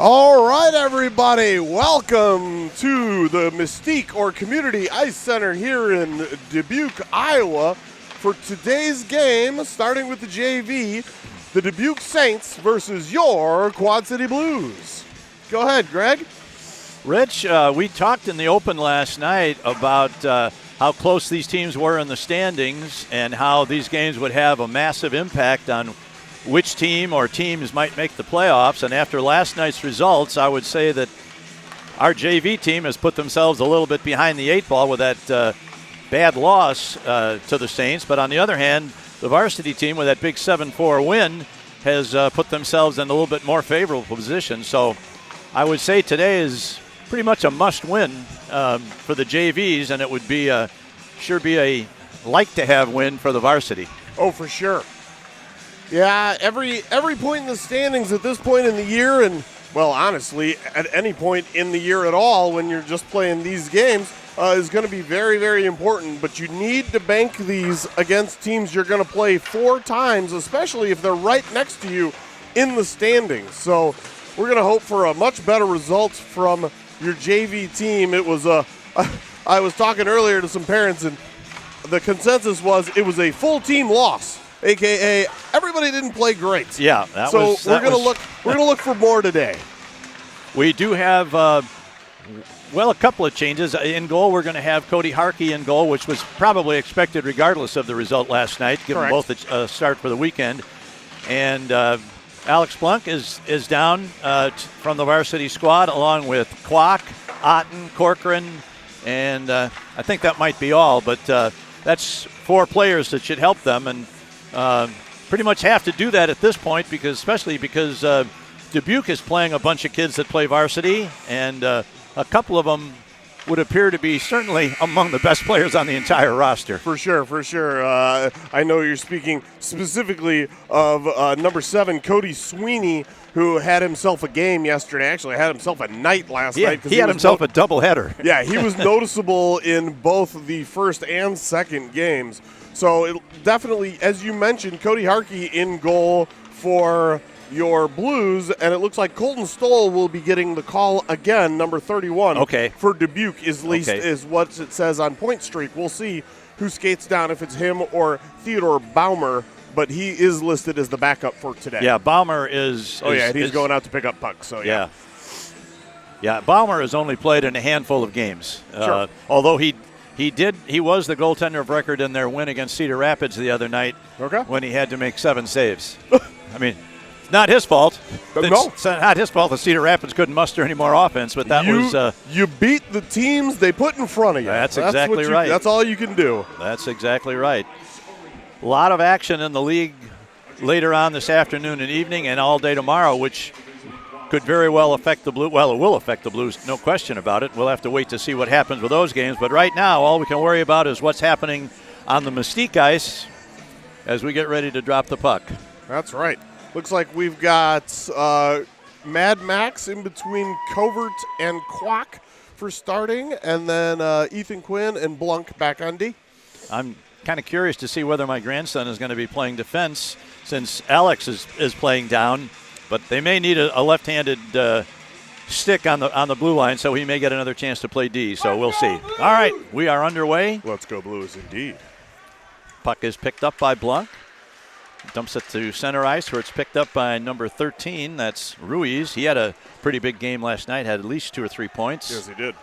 All right, everybody, welcome to the Mystique or Community Ice Center here in Dubuque, Iowa. For today's game, starting with the JV, the Dubuque Saints versus your Quad City Blues. Go ahead, Greg. Rich, we talked in the open last night about how close these teams were in the standings and how these games would have a massive impact on which team or teams might make the playoffs. And after last night's results, I would say that our JV team has put themselves a little bit behind the eight ball with that bad loss to the Saints. But on the other hand, the varsity team with that big 7-4 win has put themselves in a little bit more favorable position. So I would say today is pretty much a must-win for the JVs, and it would be sure be a like-to-have win for the varsity. Oh, for sure. Yeah, every point in the standings at this point in the year, and, well, honestly, at any point in the year at all when you're just playing these games, is going to be very, very important. But you need to bank these against teams you're going to play 4 times, especially if they're right next to you in the standings. So we're going to hope for a much better result from your JV team. It was I was talking earlier to some parents, and the consensus was it was a full team loss. AKA, everybody didn't play great. Yeah, we're gonna look for more today. We do have a couple of changes in goal. We're going to have Cody Harkey in goal, which was probably expected regardless of the result last night. Give them both a start for the weekend. And Alex Blunk is down from the varsity squad, along with Kwok, Otten, Corcoran, and I think that might be all. But that's 4 players that should help them, and pretty much have to do that at this point, especially because Dubuque is playing a bunch of kids that play varsity, and a couple of them would appear to be certainly among the best players on the entire roster. For sure. I know you're speaking specifically of number 7, Cody Sweeney, who had himself a game yesterday. Actually, had himself a night last night. He had himself a doubleheader. Yeah, he was noticeable in both the first and second games. So it definitely, as you mentioned, Cody Harkey in goal for your Blues, and it looks like Colton Stoll will be getting the call again, number 31. Okay. For Dubuque, is what it says on Point Streak. We'll see who skates down, if it's him or Theodore Baumer, but he is listed as the backup for today. Yeah, Baumer is. He's going out to pick up pucks. So yeah. Yeah, Baumer has only played in a handful of games. Sure. Although he was the goaltender of record in their win against Cedar Rapids the other night. Okay. When he had to make 7 saves. I mean, it's not his fault. No. It's not his fault that Cedar Rapids couldn't muster any more offense, but that was. You beat the teams they put in front of you. That's exactly right. That's all you can do. That's exactly right. A lot of action in the league later on this afternoon and evening and all day tomorrow, which could very well affect the Blues. Well, it will affect the Blues, no question about it. We'll have to wait to see what happens with those games. But right now, all we can worry about is what's happening on the Mystique Ice as we get ready to drop the puck. That's right. Looks like we've got Mad Max in between Covert and Kwok for starting, and then Ethan Quinn and Blunk back on D. I'm kind of curious to see whether my grandson is going to be playing defense since Alex is playing down. But they may need a left-handed stick on the blue line, so he may get another chance to play D. So we'll see. All right, we are underway. Let's go Blues, indeed. Puck is picked up by Blunk. Dumps it to center ice, where it's picked up by number 13. That's Ruiz. He had a pretty big game last night. Had at least 2 or 3 points. Yes, he did.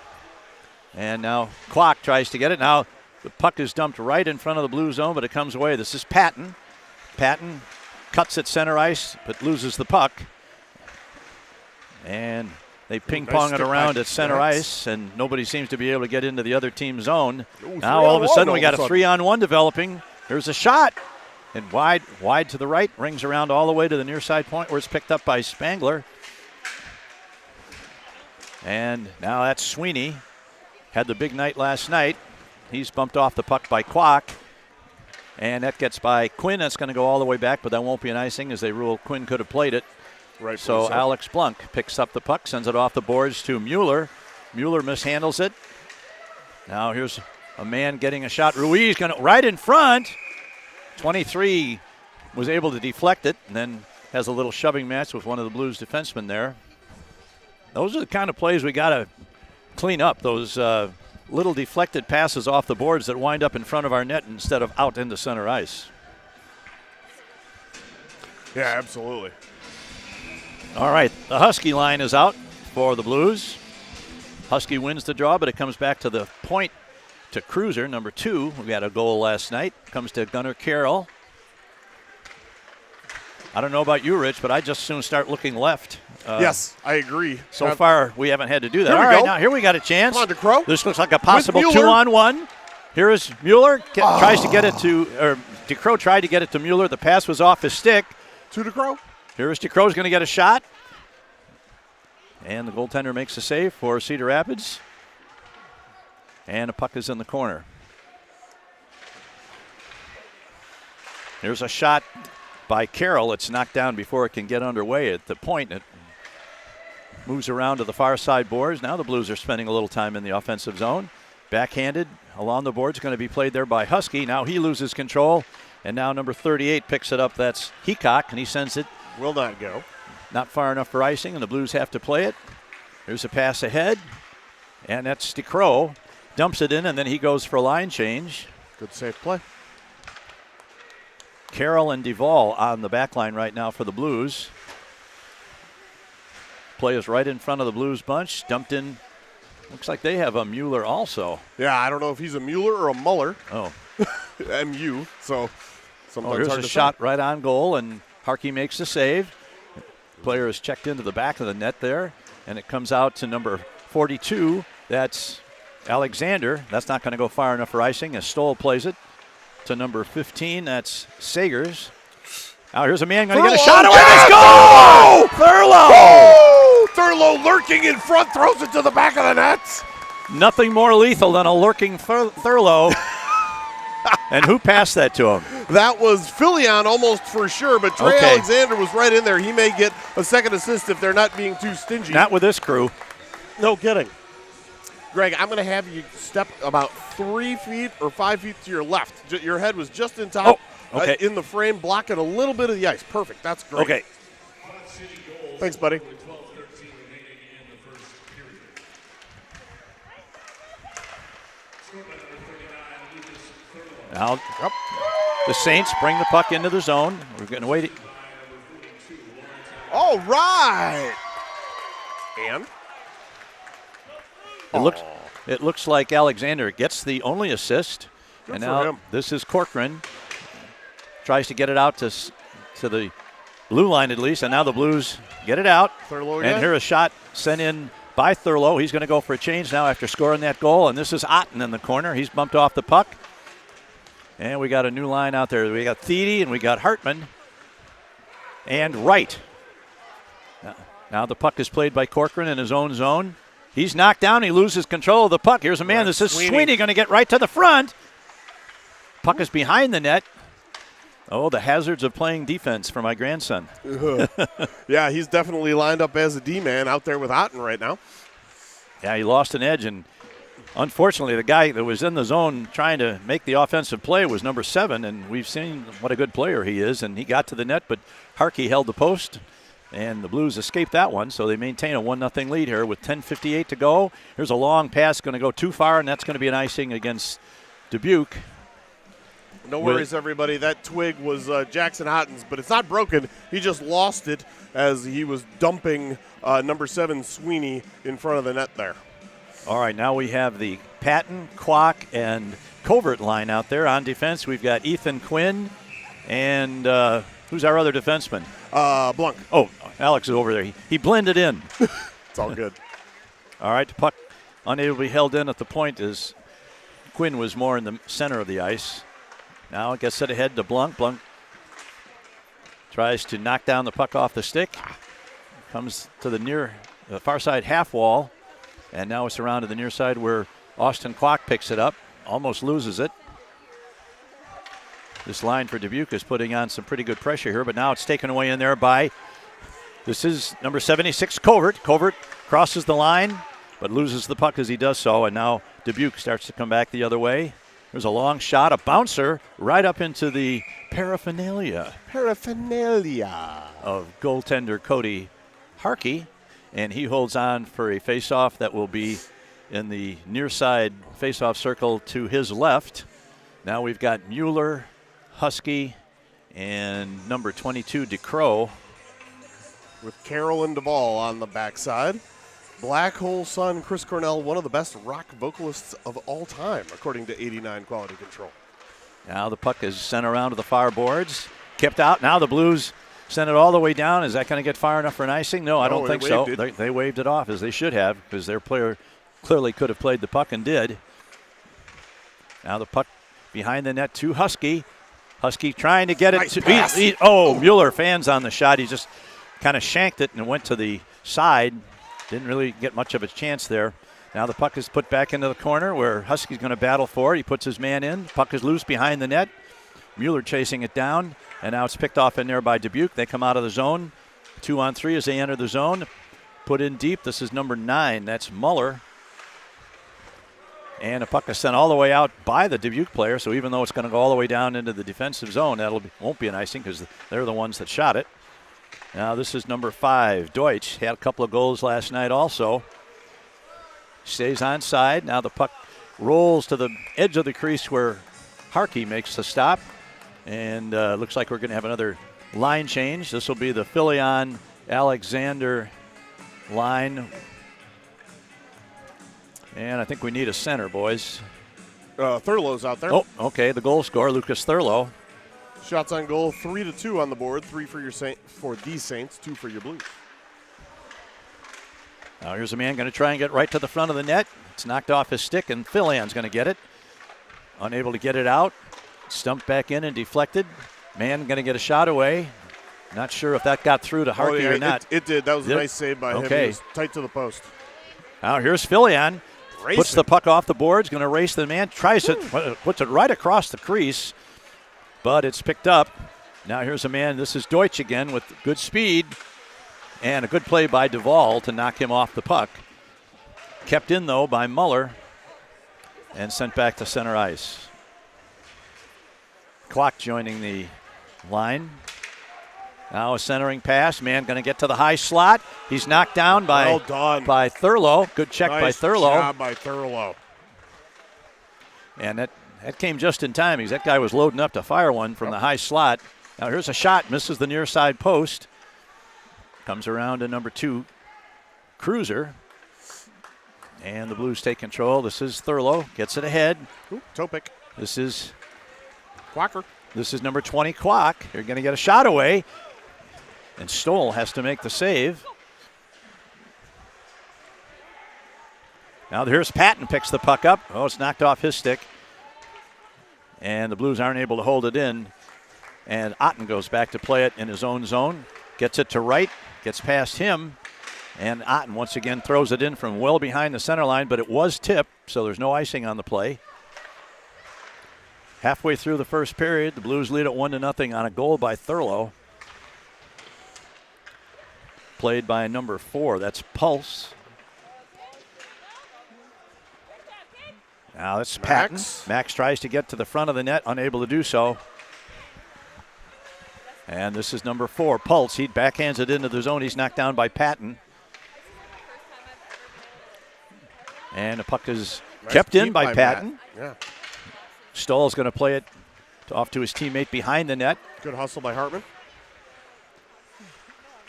And now Kwok tries to get it. Now the puck is dumped right in front of the blue zone, but it comes away. This is Patton. Patton cuts at center ice, but loses the puck. And they ping-pong it around at center ice, and nobody seems to be able to get into the other team's zone. Now all of a sudden we got a 3-on-1 developing. There's a shot. And wide to the right, rings around all the way to the near side point where it's picked up by Spangler. And now that's Sweeney. Had the big night last night. He's bumped off the puck by Kwok. And that gets by Quinn. That's going to go all the way back, but that won't be an icing as they rule Quinn could have played it. Right. So Alex Blunk picks up the puck, sends it off the boards to Mueller. Mueller mishandles it. Now here's a man getting a shot. Ruiz going to right in front. 23 was able to deflect it and then has a little shoving match with one of the Blues defensemen there. Those are the kind of plays we got to clean up. Those little deflected passes off the boards that wind up in front of our net instead of out into center ice. Yeah, absolutely. All right, the Husky line is out for the Blues. Husky wins the draw, but it comes back to the point to Cruiser, number 2. We got a goal last night. Comes to Gunnar Carroll. I don't know about you, Rich, but I just soon start looking left. Yes, I agree. So far, we haven't had to do that. Here All we right, go. now here we got a chance. Come on, DeCrow. This looks like a possible Mueller. 2-on-1. Here is Mueller. Tries to get it to, or DeCrow tried to get it to Mueller. The pass was off his stick. To DeCrow. Here is DeCrow's going to get a shot. And the goaltender makes a save for Cedar Rapids. And a puck is in the corner. Here's a shot by Carroll. It's knocked down before it can get underway at the point. It moves around to the far side boards. Now the Blues are spending a little time in the offensive zone. Backhanded along the boards, going to be played there by Husky. Now he loses control, and now number 38 picks it up. That's Heacock, and he sends it. Will not go. Not far enough for icing, and the Blues have to play it. There's a pass ahead, and that's DeCrow. Dumps it in, and then he goes for a line change. Good safe play. Carroll and Duvall on the back line right now for the Blues. Play is right in front of the Blues bunch. Dumped in. Looks like they have a Mueller also. Yeah, I don't know if he's a Mueller or a Muller. Oh. MU, so sometimes Here's hard a to shot say. right on goal, and Harkey makes the save. Player is checked into the back of the net there, and it comes out to number 42. That's Alexander. That's not going to go far enough for icing as Stoll plays it to number 15. That's Sagers. Now here's a man going to get a shot away. Let's go! Thurlow! Oh, Thurlow lurking in front, throws it to the back of the net. Nothing more lethal than a lurking Thurlow. And who passed that to him? That was Filion almost for sure, but Trey Alexander was right in there. He may get a second assist if they're not being too stingy. Not with this crew. No kidding. Greg, I'm going to have you step about 3 feet or 5 feet to your left. Your head was just in top in the frame, blocking a little bit of the ice. Perfect. That's great. Okay. Thanks, buddy. Now, the Saints bring the puck into the zone. We're going to wait. All right. And? It looks like Alexander gets the only assist. Good and for now him. This is Corcoran. Tries to get it out to the blue line at least, and now the Blues get it out. Thurlow and again. here a shot sent in by Thurlow. He's going to go for a change now after scoring that goal, and this is Otten in the corner. He's bumped off the puck. And we got a new line out there. We got Thiede and we got Hartman and Wright. Now the puck is played by Corcoran in his own zone. He's knocked down. He loses control of the puck. Here's a man. This is Sweeney going to get right to the front. Puck is behind the net. Oh, the hazards of playing defense for my grandson. Yeah, he's definitely lined up as a D-man out there with Otten right now. Yeah, he lost an edge, and unfortunately, the guy that was in the zone trying to make the offensive play was number 7, and we've seen what a good player he is, and he got to the net, but Harkey held the post, and the Blues escaped that one, so they maintain a 1-0 lead here with 10:58 to go. Here's a long pass, going to go too far, and that's going to be an icing against Dubuque. No worries, everybody. That twig was Jackson Houghton's, but it's not broken. He just lost it as he was dumping number 7 Sweeney in front of the net there. All right, now we have the Patton, Kwok, and Covert line out there on defense. We've got Ethan Quinn and who's our other defenseman? Blanc. Oh, Alex is over there. He blended in. It's all good. All right, the puck unable to be held in at the point as Quinn was more in the center of the ice. Now it gets set ahead to Blanc. Blanc tries to knock down the puck off the stick. Comes to the far side half wall. And now it's around to the near side where Austin Kwok picks it up. Almost loses it. This line for Dubuque is putting on some pretty good pressure here, but now it's taken away in there by, this is number 76, Covert. Covert crosses the line, but loses the puck as he does so, and now Dubuque starts to come back the other way. There's a long shot, a bouncer, right up into the paraphernalia Paraphernalia. of goaltender Cody Harkey. and he holds on for a face-off that will be in the near side face-off circle to his left. Now we've got Mueller, Husky, and number 22, DeCrow. With Carolyn Duvall on the backside. Black Hole Sun, Chris Cornell, one of the best rock vocalists of all time, according to 89 Quality Control. Now the puck is sent around to the far boards, kept out. Now the Blues send it all the way down. Is that going to get far enough for an icing? No, I don't think so. They waved it off, as they should have, because their player clearly could have played the puck and did. Now the puck behind the net to Husky. Husky trying to get it to Mueller fans on the shot. He just kind of shanked it and went to the side. Didn't really get much of a chance there. Now the puck is put back into the corner where Husky's going to battle for it. He puts his man in. Puck is loose behind the net. Mueller chasing it down, and now it's picked off in there by Dubuque. They come out of the zone. 2-on-3 as they enter the zone. Put in deep. This is number 9. That's Mueller. And the puck is sent all the way out by the Dubuque player, so even though it's going to go all the way down into the defensive zone, won't be an icing because they're the ones that shot it. Now this is number 5, Deutsch. Had a couple of goals last night also. Stays onside. Now the puck rolls to the edge of the crease where Harkey makes the stop. And looks like we're going to have another line change. This will be the Filion Alexander line. And I think we need a center, boys. Thurlow's out there. Oh, okay. The goal scorer, Lucas Thurlow. Shots on goal, 3-2 on the board. 3 for the Saints, 2 for your Blues. Now here's a man going to try and get right to the front of the net. It's knocked off his stick, and Fillion's going to get it. Unable to get it out. Stumped back in and deflected. Man going to get a shot away. Not sure if that got through to Harkey or not. It did. That was a nice save by him. He was tight to the post. Now here's Filion. Puts the puck off the boards. Going to race the man. Tries it. Puts it right across the crease. But it's picked up. Now here's a man. This is Deutsch again with good speed. And a good play by Duvall to knock him off the puck. Kept in, though, by Mueller. And sent back to center ice. Clock joining the line. Now a centering pass. Man going to get to the high slot. He's knocked down by Thurlow. Good check by Thurlow. Nice job by Thurlow. And that came just in time because that guy was loading up to fire one from the high slot. Now here's a shot. Misses the near side post. Comes around to number 2, Cruiser. And the Blues take control. This is Thurlow. Gets it ahead. Topic. This is Quacker. This is number 20, Kwok. They're going to get a shot away. And Stoll has to make the save. Now here's Patton, picks the puck up. Oh, it's knocked off his stick. And the Blues aren't able to hold it in. And Otten goes back to play it in his own zone. Gets it to right. Gets past him. And Otten once again throws it in from well behind the center line, but it was tipped, so there's no icing on the play. Halfway through the first period, the Blues lead at 1-0 on a goal by Thurlow. Played by number 4, that's Pulse. Now that's Patton. Max tries to get to the front of the net, unable to do so. And this is number 4, Pulse. He backhands it into the zone. He's knocked down by Patton. And the puck is kept in by Patton. Yeah. Stoll's going to play it off to his teammate behind the net. Good hustle by Hartman.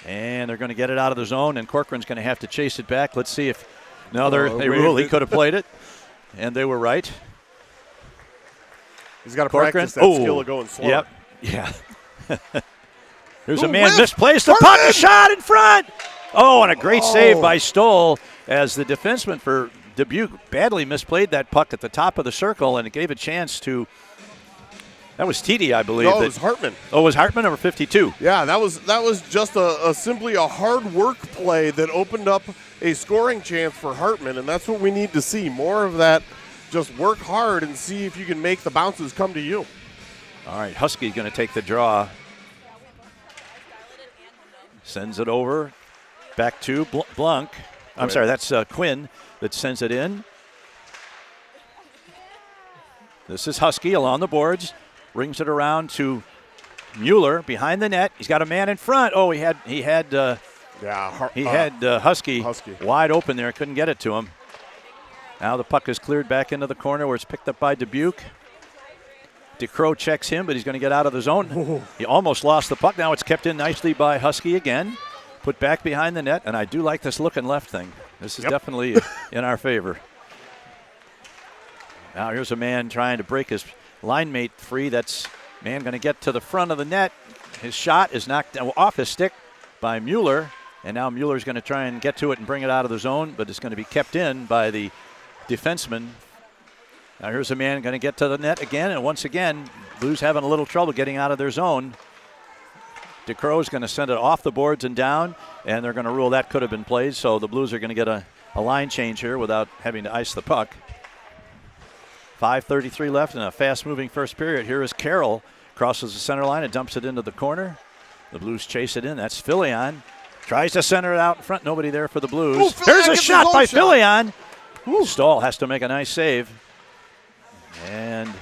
And they're going to get it out of the zone, and Corcoran's going to have to chase it back. Let's see if they rule he could have played it, and they were right. He's got to practice that skill of going slow. Yep. Yeah. There's a man misplaced the puck, a shot in front. Oh, and a great save by Stoll as the defenseman for Dubuque badly misplayed that puck at the top of the circle, and it gave a chance to. That was TD, I believe. No, it was Hartman. Oh, it was Hartman, number 52. Yeah, that was just simply a hard work play that opened up a scoring chance for Hartman, and that's what we need to see. More of that. Just work hard and see if you can make the bounces come to you. All right, Husky's going to take the draw. Sends it over. Back to Blanc. I'm sorry, that's Quinn that sends it in. This is Husky along the boards. Brings it around to Mueller behind the net. He's got a man in front. Oh, he had Yeah, he had Husky wide open there, couldn't get it to him. Now the puck is cleared back into the corner where it's picked up by Dubuque. DeCrow checks him, but he's going to get out of the zone. Ooh. He almost lost the puck. Now it's kept in nicely by Husky again. Put back behind the net, and I do like this looking left thing. This is definitely in our favor. Now here's a man trying to break his line mate free. That's man going to get to the front of the net. His shot is knocked off his stick by Mueller, and now Mueller's going to try and get to it and bring it out of the zone, but it's going to be kept in by the defenseman. Now here's a man going to get to the net again, and once again, Blues having a little trouble getting out of their zone. DeCrow is going to send it off the boards and down, and they're going to rule that could have been played, so the Blues are going to get a line change here without having to ice the puck. 5:33 left in a fast-moving first period. Here is Carroll, crosses the center line and dumps it into the corner. The Blues chase it in. That's Filion. Tries to center it out in front. Nobody there for the Blues. Ooh, there's a shot by Filion. Stahl has to make a nice save. And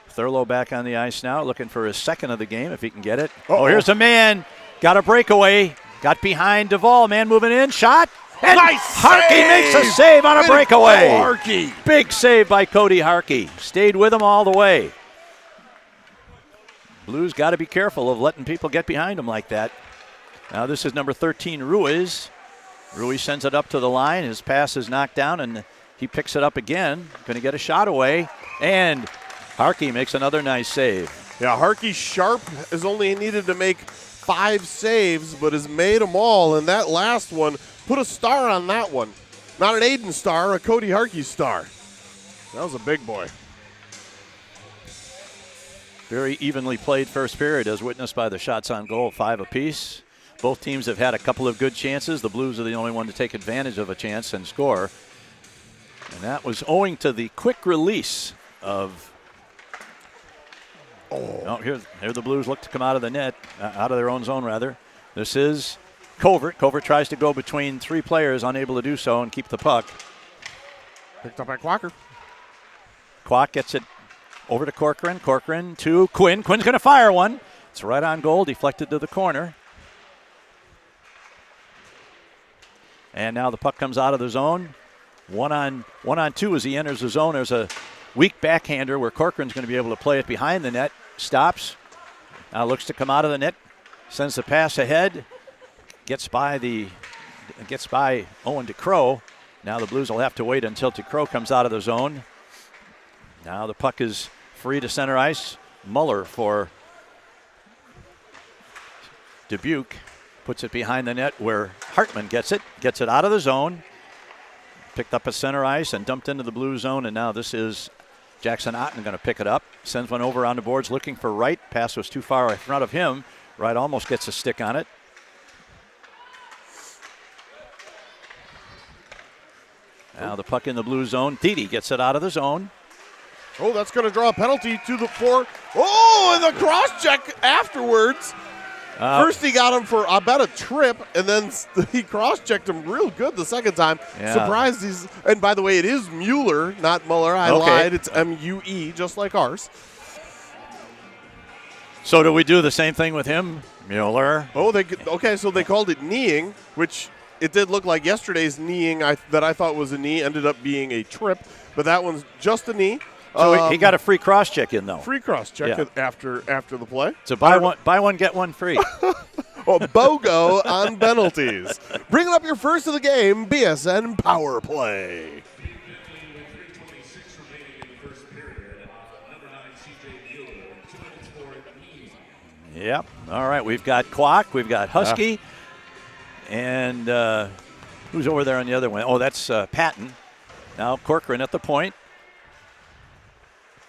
Thurlow back on the ice now, looking for his second of the game if he can get it. Oh, here's a man. Got a breakaway. Got behind Duvall. Man moving in. Shot. And nice Harkey makes a save on a breakaway. Harkey. Big save by Cody Harkey. Stayed with him all the way. Blues got to be careful of letting people get behind him like that. Now this is number 13, Ruiz. Ruiz sends it up to the line. His pass is knocked down, and he picks it up again. Going to get a shot away. And Harkey makes another nice save. Yeah, Harkey sharp has only needed to make 5 saves, but has made them all. And that last one, put a star on that one. Not an Aiden star, a Cody Harkey star. That was a big boy. Very evenly played first period, as witnessed by the shots on goal, 5 apiece. Both teams have had a couple of good chances. The Blues are the only one to take advantage of a chance and score. And that was owing to the quick release of... here the Blues look to come out of the net, out of their own zone, rather. This is Covert. Covert tries to go between 3 players, unable to do so, and keep the puck. Picked up by Quacker. Kwok gets it over to Corcoran. Corcoran to Quinn. Quinn's going to fire one. It's right on goal, deflected to the corner. And now the puck comes out of the zone. One on two as he enters the zone. There's a weak backhander where Corcoran's going to be able to play it behind the net. Stops. Now looks to come out of the net. Sends the pass ahead. Gets by Owen DeCrow. Now the Blues will have to wait until DeCrow comes out of the zone. Now the puck is free to center ice. Muller for Dubuque. Puts it behind the net where Hartman gets it out of the zone. Picked up at center ice and dumped into the blue zone, and now this is Jackson Otten going to pick it up. Sends one over on the boards looking for Wright. Pass was too far in front of him. Wright almost gets a stick on it. Now the puck in the blue zone. Didi gets it out of the zone. Oh, that's going to draw a penalty to the 4. Oh, and the cross check afterwards. First he got him for, I bet, a trip, and then he cross-checked him real good the second time. Yeah. Surprised he's, and by the way, it is Mueller, not Muller. I lied. It's M-U-E, just like ours. So do we do the same thing with him, Mueller? Oh, okay, so they called it kneeing, which it did look like yesterday's kneeing that I thought was a knee ended up being a trip, but that one's just a knee. So he got a free cross-check in, though. Free cross-check after the play. So buy one, get one free. BOGO on penalties. Bringing up your first of the game, BSN Power Play. Yep. All right, we've got Kwok, we've got Husky, and who's over there on the other one? Oh, that's Patton. Now Corcoran at the point.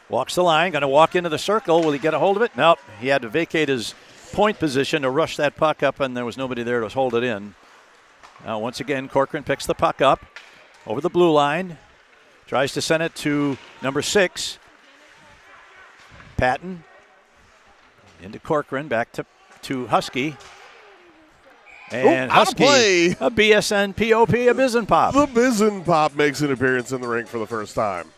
Walks the line, going to walk into the circle. Will he get a hold of it? Nope. He had to vacate his point position to rush that puck up, and there was nobody there to hold it in. Now, once again, Corcoran picks the puck up over the blue line. Tries to send it to number 6. Patton. Into Corcoran, back to Husky. And Husky, a BSN POP, a Bizen Pop. The Bizen Pop makes an appearance in the rink for the first time.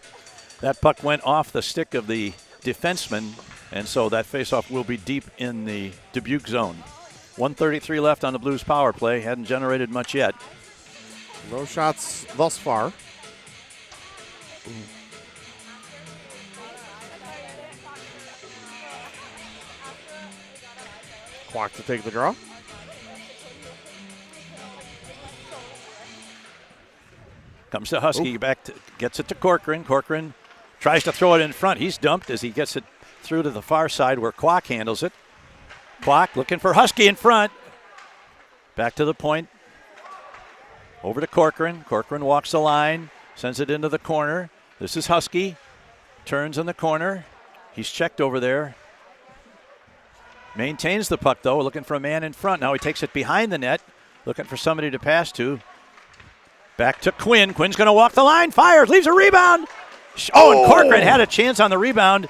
That puck went off the stick of the defenseman, and so that faceoff will be deep in the Dubuque zone. 1:33 left on the Blues power play. Hadn't generated much yet. No shots thus far. Kwok to take the draw. Comes to Husky, gets it to Corcoran. Corcoran tries to throw it in front. He's dumped as he gets it through to the far side where Kwok handles it. Kwok looking for Husky in front. Back to the point. Over to Corcoran. Corcoran walks the line, sends it into the corner. This is Husky. Turns in the corner. He's checked over there. Maintains the puck, though, looking for a man in front. Now he takes it behind the net, looking for somebody to pass to. Back to Quinn. Quinn's going to walk the line, fires, leaves a rebound. Oh, and Corcoran had a chance on the rebound.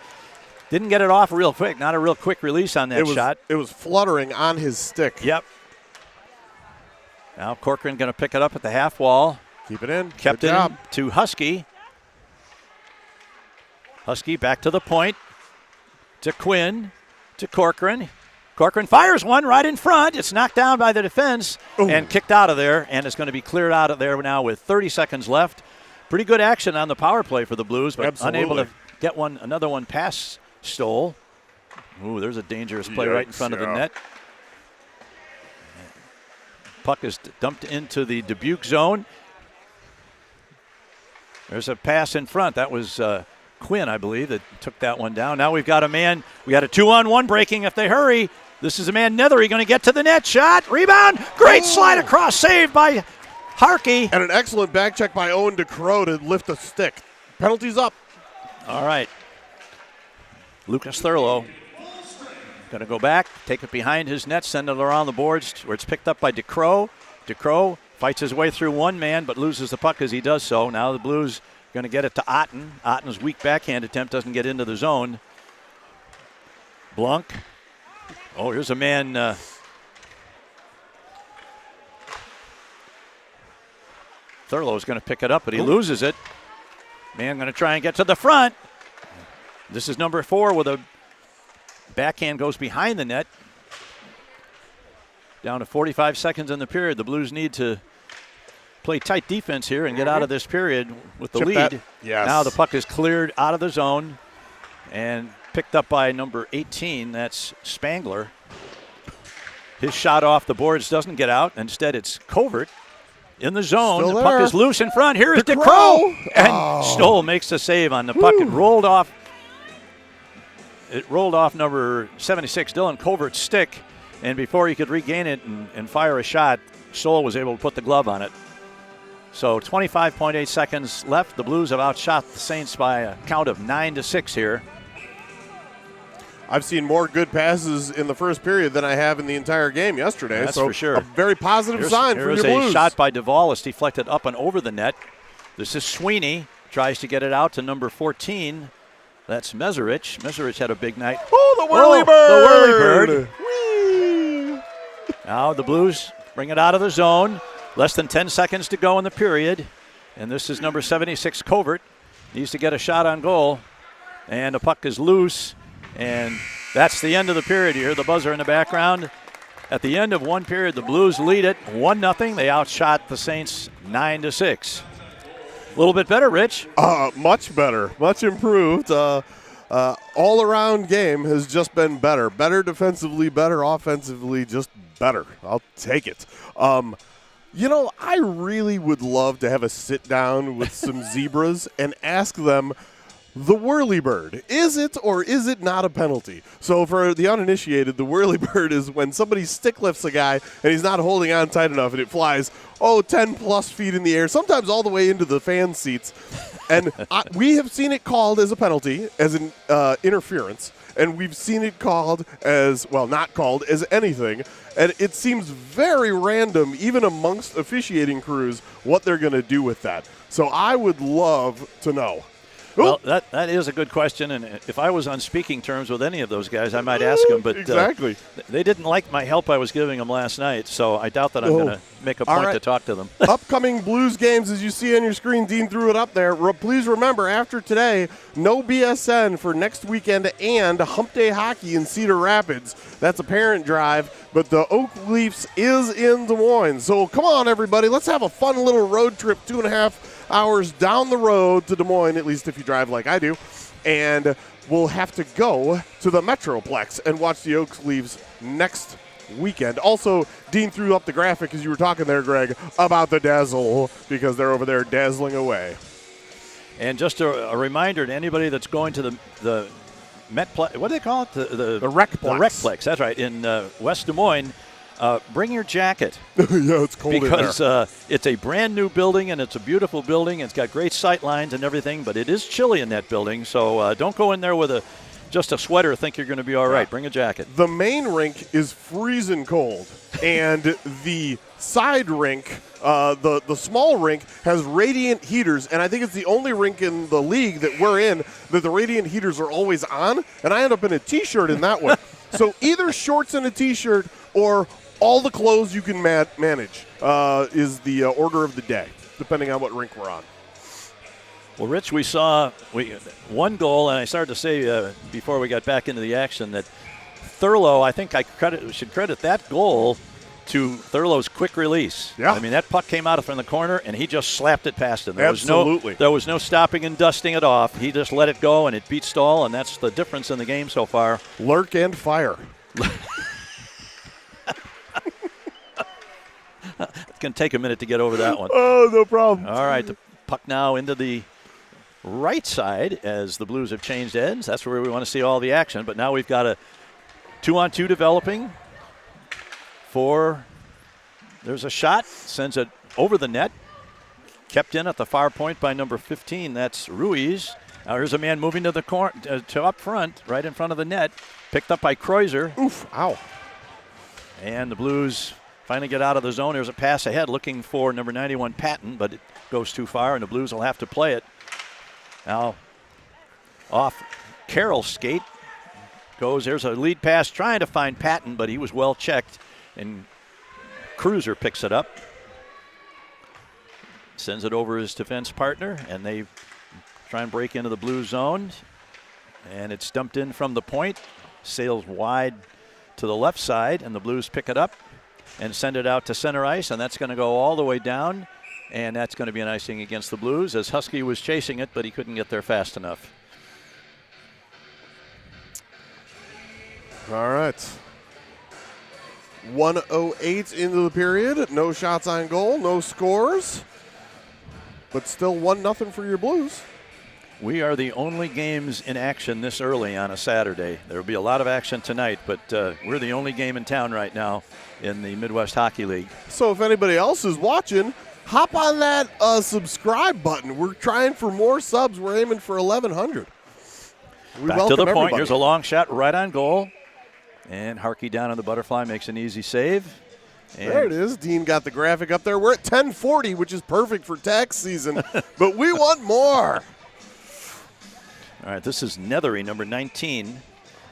Didn't get it off real quick. Not a real quick release on that shot. It was fluttering on his stick. Yep. Now Corcoran going to pick it up at the half wall. Keep it in. Kept it in to Husky. Husky back to the point. To Quinn. To Corcoran. Corcoran fires one right in front. It's knocked down by the defense and kicked out of there, and it's going to be cleared out of there now with 30 seconds left. Pretty good action on the power play for the Blues, but unable to get another one past Stoll. Ooh, there's a dangerous play right in front of the net. Puck is dumped into the Dubuque zone. There's a pass in front. That was Quinn, I believe, that took that one down. Now we've got a man. We got a 2-on-1 breaking if they hurry. This is a man Nethery going to get to the net. Shot, rebound, great slide across, saved by Harkey. And an excellent back check by Owen DeCrow to lift a stick. Penalty's up. All right. Lucas Thurlow going to go back, take it behind his net, send it around the boards where it's picked up by DeCrow. DeCrow fights his way through one man but loses the puck as he does so. Now the Blues going to get it to Otten. Otten's weak backhand attempt doesn't get into the zone. Blunk. Oh, here's a man. Thurlow's going to pick it up, but he loses it. Man going to try and get to the front. This is number 4 with a backhand goes behind the net. Down to 45 seconds in the period. The Blues need to play tight defense here and get out of this period with the lead. Yes. Now the puck is cleared out of the zone and picked up by number 18. That's Spangler. His shot off the boards doesn't get out. Instead, it's Covert in the zone. The puck is loose in front. Here is DeCrow. And Stoll makes the save on the puck. It rolled off. It rolled off number 76, Dylan Covert's stick. And before he could regain it and fire a shot, Stoll was able to put the glove on it. So 25.8 seconds left. The Blues have outshot the Saints by a count of 9-6 here. I've seen more good passes in the first period than I have in the entire game yesterday. That's so for sure. A very positive sign for your Blues. Here's a shot by Duvall. It's deflected up and over the net. This is Sweeney. Tries to get it out to number 14. That's Meserich. Meserich had a big night. Oh, the whirly bird! The whirly bird. Now the Blues bring it out of the zone. Less than 10 seconds to go in the period. And this is number 76, Covert. Needs to get a shot on goal. And the puck is loose. And that's the end of the period. You hear the buzzer in the background. At the end of one period, the Blues lead it 1-0. They outshot the Saints 9-6. A little bit better, Rich. Much better. Much improved. All-around game has just been better. Better defensively, better offensively, just better. I'll take it. You know, I really would love to have a sit-down with some zebras and ask them, the whirlybird, is it or is it not a penalty? So for the uninitiated, the whirlybird is when somebody stick lifts a guy and he's not holding on tight enough and it flies, 10-plus feet in the air, sometimes all the way into the fan seats. And we have seen it called as a penalty, as an interference, and we've seen it called as, well, not called as anything. And it seems very random, even amongst officiating crews, what they're going to do with that. So I would love to know. Well, that is a good question, and if I was on speaking terms with any of those guys, I might ask them. But exactly. They didn't like my help I was giving them last night, so I doubt that I'm going to make a point to talk to them. Upcoming Blues games, as you see on your screen, Dean threw it up there. Please remember, after today, no BSN for next weekend and Hump Day Hockey in Cedar Rapids. That's a parent drive, but the Oak Leafs is in Des Moines. So come on, everybody. Let's have a fun little road trip, 2.5 hours down the road to Des Moines, at least if you drive like I do. And we'll have to go to the Metroplex and watch the Oaks Leafs next weekend. Also, Dean threw up the graphic as you were talking there, Greg, about the Dazzle, because they're over there dazzling away. And just a reminder to anybody that's going to the Metplex, what do they call it? The Recplex. The Recplex, that's right, in West Des Moines. Bring your jacket. Yeah, it's cold because in there. It's a brand new building, and it's a beautiful building. It's got great sight lines and everything, but it is chilly in that building. So don't go in there with just a sweater, think you're going to be all right. Bring a jacket. The main rink is freezing cold, and the side rink, the small rink, has radiant heaters, and I think it's the only rink in the league that we're in that the radiant heaters are always on, and I end up in a T-shirt in that one. So either shorts and a T-shirt or all the clothes you can manage is the order of the day, depending on what rink we're on. Well, Rich, we saw one goal, and I started to say before we got back into the action that Thurlow, I think should credit that goal to Thurlow's quick release. Yeah. I mean, that puck came out from the corner, and he just slapped it past him. Absolutely. There was no stopping and dusting it off. He just let it go, and it beat Stahl, and that's the difference in the game so far. Lurk and fire. It's going to take a minute to get over that one. Oh, no problem. All right, the puck now into the right side as the Blues have changed ends. That's where we want to see all the action. But now we've got a 2-on-2 developing. There's a shot, sends it over the net. Kept in at the far point by number 15. That's Ruiz. Now here's a man moving to the corner, to up front, right in front of the net. Picked up by Kreuzer. Oof, ow. And the Blues finally get out of the zone. There's a pass ahead looking for number 91, Patton, but it goes too far, and the Blues will have to play it. Now off Carroll's skate goes. There's a lead pass trying to find Patton, but he was well checked, and Kreuzer picks it up. Sends it over his defense partner, and they try and break into the Blues zone. And it's dumped in from the point. Sails wide to the left side, and the Blues pick it up and send it out to center ice, and that's going to go all the way down, and that's going to be an icing against the Blues as Husky was chasing it, but he couldn't get there fast enough. All right. 1:08 into the period. No shots on goal, no scores, but still 1-0 for your Blues. We are the only games in action this early on a Saturday. There will be a lot of action tonight, but we're the only game in town right now in the Midwest Hockey League. So if anybody else is watching, hop on that subscribe button. We're trying for more subs. We're aiming for 1,100. Back to the point. Here's a long shot right on goal. And Harkey down on the butterfly makes an easy save. And there it is. Dean got the graphic up there. We're at 10:40, which is perfect for tax season, but we want more. All right, this is Nethery, number 19,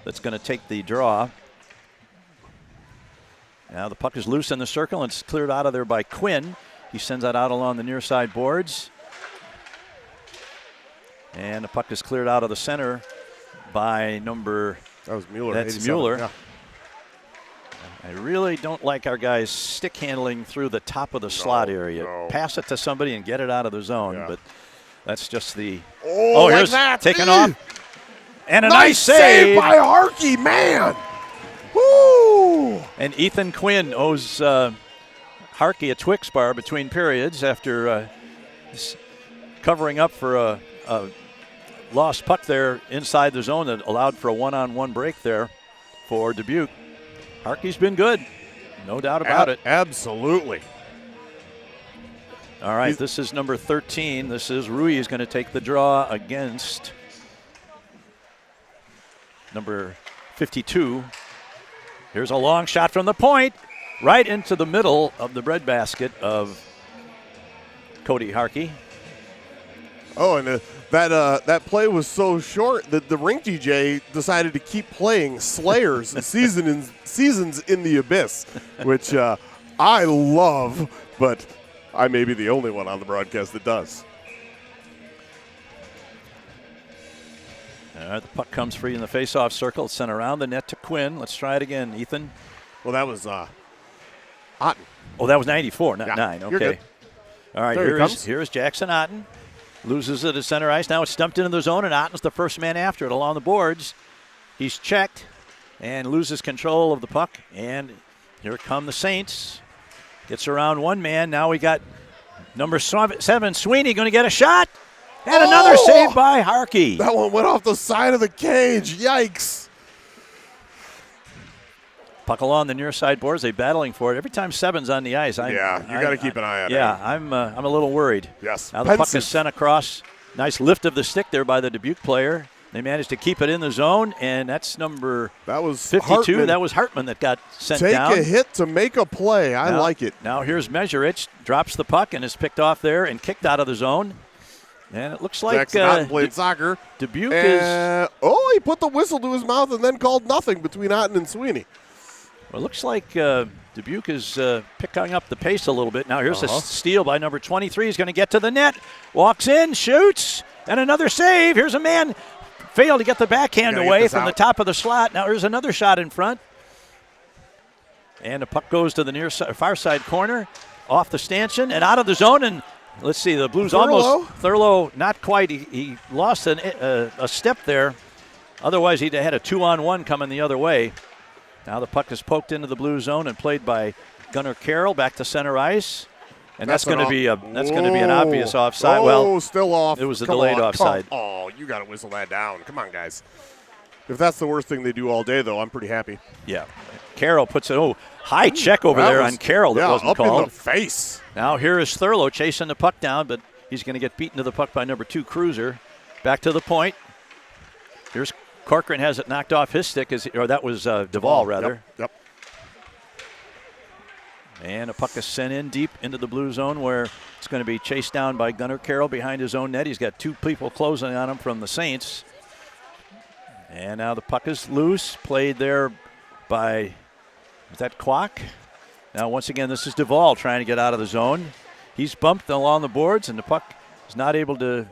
that's going to take the draw. Now the puck is loose in the circle, and it's cleared out of there by Quinn. He sends that out along the near side boards. And the puck is cleared out of the center by number... That was Mueller. That's Mueller. Yeah. I really don't like our guys stick handling through the top of the slot area. No. Pass it to somebody and get it out of the zone, but that's just the... Oh, like here's that. Taken off. And a nice save by Harkey, man. Woo! And Ethan Quinn owes Harkey a Twix bar between periods after covering up for a lost puck there inside the zone that allowed for a one-on-one break there for Dubuque. Harkey's been good, no doubt about it. Absolutely. All right, this is number 13. This is Ruiz going to take the draw against number 52. Here's a long shot from the point, right into the middle of the breadbasket of Cody Harkey. Oh, and that play was so short that the rink DJ decided to keep playing Slayer's Seasons in the Abyss, which I love, but I may be the only one on the broadcast that does. All right, the puck comes free in the face-off circle. It's sent around the net to Quinn. Let's try it again, Ethan. Well, that was Otten. Oh, that was 94, not 9. You're Okay. good. All right, here is Jackson Otten. Loses it at center ice. Now it's stumped into the zone, and Otten's the first man after it along the boards. He's checked and loses control of the puck. And here come the Saints. Gets around one man. Now we got number 7, Sweeney, going to get a shot. And another save by Harkey. That one went off the side of the cage. Yikes. Puck along the near side boards. They battling for it. Every time 7's on the ice, you got to keep an eye on it. Yeah, I'm a little worried. Yes. Now the puck is sent across. Nice lift of the stick there by the Dubuque player. They managed to keep it in the zone, and that's number 52. Hartman. That was Hartman that got sent down. Take a hit to make a play. I like it. Now here's Mesurich. Drops the puck and is picked off there and kicked out of the zone. And it looks like played soccer. Dubuque is. He put the whistle to his mouth and then called nothing between Otten and Sweeney. Well, it looks like Dubuque is picking up the pace a little bit. Now here's a steal by number 23. He's going to get to the net. Walks in, shoots, and another save. Here's a man failed to get the backhand away from the top of the slot. Now here's another shot in front. And the puck goes to the far side corner, off the stanchion, and out of the zone. And let's see, the Blues Thurlow, not quite. He lost a step there. Otherwise, he'd had a 2-on-1 coming the other way. Now the puck is poked into the blue zone and played by Gunnar Carroll back to center ice, and that's going to be an obvious offside. Still off. It was a delayed offside. Oh, you got to whistle that down. Come on, guys. If that's the worst thing they do all day, though, I'm pretty happy. Yeah, Carroll puts it. High check over there on Carroll that wasn't called. In the face. Now here is Thurlow chasing the puck down, but he's going to get beaten to the puck by number 2 Cruiser. Back to the point. Here's Corcoran has it knocked off his stick, or that was Duvall, rather. Yep. And a puck is sent in deep into the blue zone where it's going to be chased down by Gunnar Carroll behind his own net. He's got 2 people closing on him from the Saints. And now the puck is loose, played there by, is that Kwok? Now once again, this is Duvall trying to get out of the zone. He's bumped along the boards, and the puck is not able to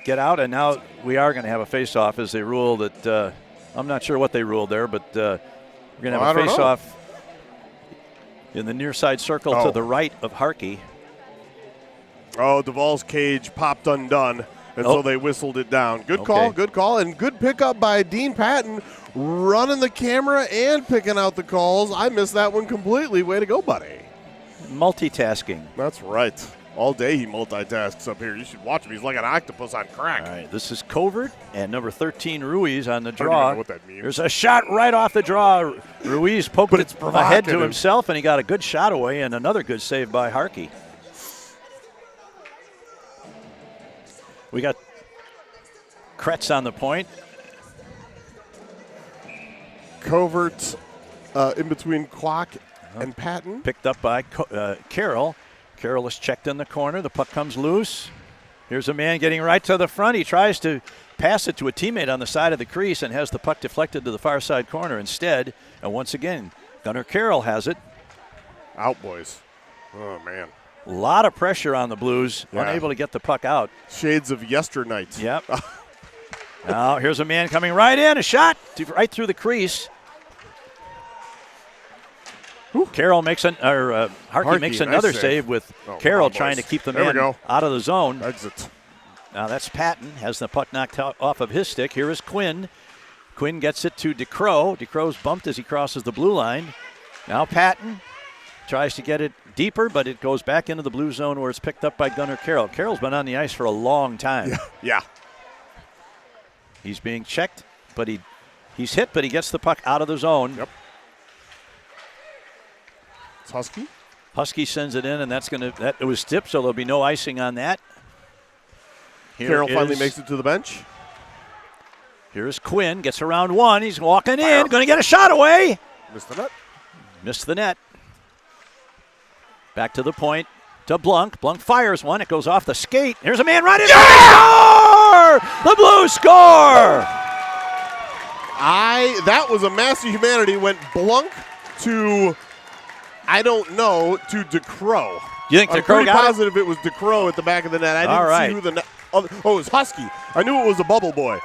get out, and now we are going to have a face-off as they rule that, I'm not sure what they ruled there, but we're going to have a face-off in the near side circle to the right of Harkey. Oh, Duvall's cage popped undone, and so they whistled it down. Good call, and good pickup by Dean Patton, running the camera and picking out the calls. I missed that one completely. Way to go, buddy. Multitasking. That's right. All day he multitasks up here. You should watch him. He's like an octopus on crack. All right, this is Covert and number 13 Ruiz on the draw. I don't even know what that means. There's a shot right off the draw. Ruiz poked it ahead to himself, and he got a good shot away, and another good save by Harkey. We got Kretz on the point. Covert in between Kwok and Patton. Picked up by Carroll. Carroll is checked in the corner. The puck comes loose. Here's a man getting right to the front. He tries to pass it to a teammate on the side of the crease and has the puck deflected to the far side corner instead. And once again, Gunnar Carroll has it. Out, boys. Oh, man. A lot of pressure on the Blues. Unable to get the puck out. Shades of yesternight. Yep. Now here's a man coming right in. A shot right through the crease. Carroll makes Harkey makes another save with Carroll trying to keep the man out of the zone. Exit. Now that's Patton, has the puck knocked off of his stick. Here is Quinn. Quinn gets it to DeCrow. DeCrow's bumped as he crosses the blue line. Now Patton tries to get it deeper, but it goes back into the blue zone where it's picked up by Gunnar Carroll. Carroll's been on the ice for a long time. Yeah. He's being checked, but he's hit, but he gets the puck out of the zone. Yep. It's Husky. Husky sends it in, and it was tipped, so there'll be no icing on that. Carroll finally makes it to the bench. Here's Quinn, gets around one. He's walking in, going to get a shot away. Missed the net. Missed the net. Back to the point. to Blunk. Blunk fires one. It goes off the skate. Here's a man right in. Score! The Blues score! That was a mass of humanity. Went Blunk to, I don't know, to DeCrow. You think I'm DeCrow pretty got positive it was DeCrow at the back of the net. I didn't see who the it was Husky. I knew it was a bubble boy.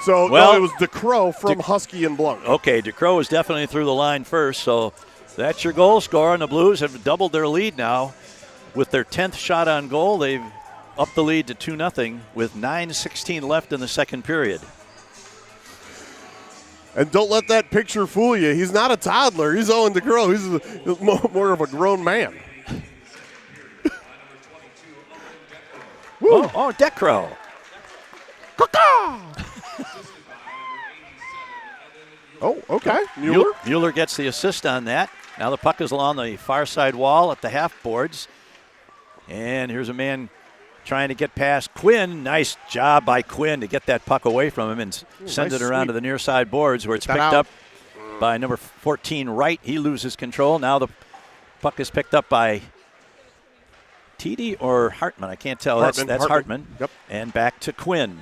So, no, it was DeCrow from Husky and Blunk. Okay, DeCrow is definitely through the line first, so that's your goal scorer, and the Blues have doubled their lead now. With their 10th shot on goal, they've upped the lead to 2-0 with 9:16 left in the second period. And don't let that picture fool you. He's not a toddler. He's Owen DeCrow. He's more of a grown man. Oh, DeCrow. Oh, okay. Mueller gets the assist on that. Now the puck is along the far side wall at the half boards. And here's a man trying to get past Quinn. Nice job by Quinn to get that puck away from him and send it around to the near side boards where it's picked up by number 14, Wright. He loses control. Now the puck is picked up by Teedy or Hartman. I can't tell. That's Hartman. Yep. And back to Quinn.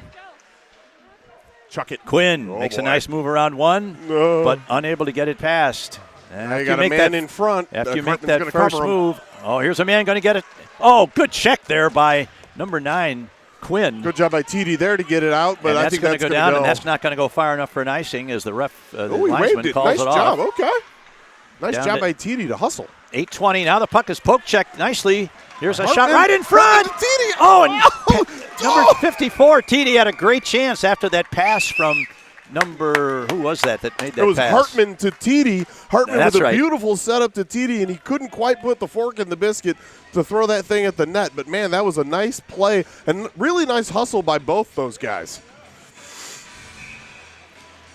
Chuck it. Quinn makes a nice move around one, but unable to get it past. Now you got a man in front. After you make that first move. Oh, here's a man going to get it. Oh, good check there by number 9, Quinn. Good job by TD there to get it out, but I think that's going to go down, and that's not going to go far enough for an icing as the ref, the linesman calls nice it job. off. Okay. Nice job by TD to hustle. 8:20. Now the puck is poke checked nicely. Here's a shot right in front. Oh, and number 54, TD had a great chance after that pass from number, who was that made that pass? It was Hartman to TD. Hartman That's with a right. beautiful setup to TD, and he couldn't quite put the fork in the biscuit to throw that thing at the net. But, man, that was a nice play and really nice hustle by both those guys.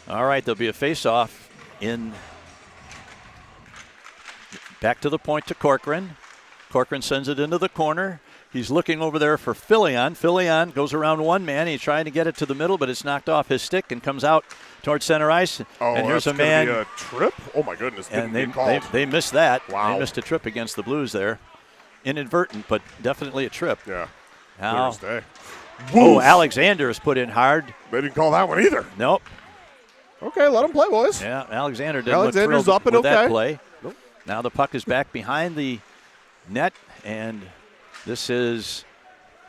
All right, there'll be a face-off in back to the point to Corcoran. Corcoran sends it into the corner. He's looking over there for Filion. Filion goes around one man. He's trying to get it to the middle, but it's knocked off his stick and comes out towards center ice. And here's a man. Be a trip? Oh, my goodness. And they missed that. Wow. They missed a trip against the Blues there. Inadvertent, but definitely a trip. Yeah. Now, Oh, Alexander is put in hard. They didn't call that one either. Nope. Okay, let him play, boys. Yeah, Alexander didn't Alexander's look up and with that okay. play. Nope. Now the puck is back behind the net, and this is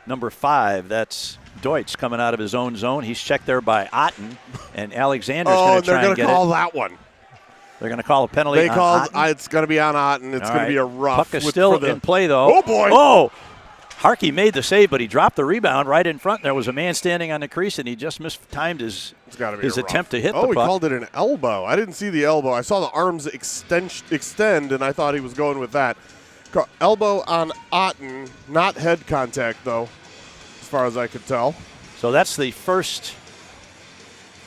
number 5. That's Deutsch coming out of his own zone. He's checked there by Otten, and Alexander's going to try and get it. They're going to call that one. They're going to call a penalty. They called. It's going to be on Otten. It's going to be a rough. Puck is still in play, though. Oh, boy. Oh! Harkey made the save, but he dropped the rebound right in front. There was a man standing on the crease, and he just mistimed his attempt to hit the puck. Oh, he called it an elbow. I didn't see the elbow. I saw the arms extend, and I thought he was going with that. Elbow on Otten, not head contact, though, as far as I could tell. So that's the first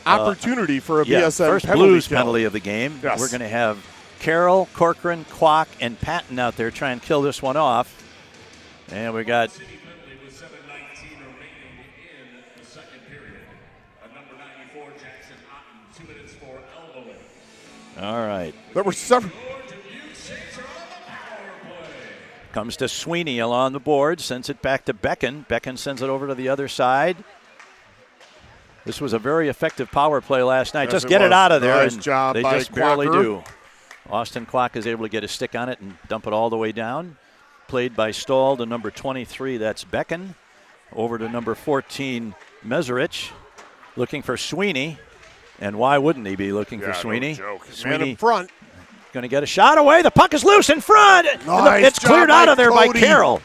opportunity for a BSN first penalty Blues kill. penalty of the game. Yes. We're going to have Carroll, Corcoran, Kwok, and Patton out there try and kill this one off. And we got all right. There were several. Comes to Sweeney along the board, sends it back to Becken. Becken sends it over to the other side. This was a very effective power play last night. Yes, just get it out of there. Nice and job they by just barely Quacker. do. Austin Kwok is able to get a stick on it and dump it all the way down. Played by Stahl to number 23, that's Becken. Over to number 14, Meserich. Looking for Sweeney. And why wouldn't he be looking for Sweeney? No joke. Sweeney Man in front. going to get a shot away. The puck is loose in front. Nice It's cleared job out of there Cody. by Carroll.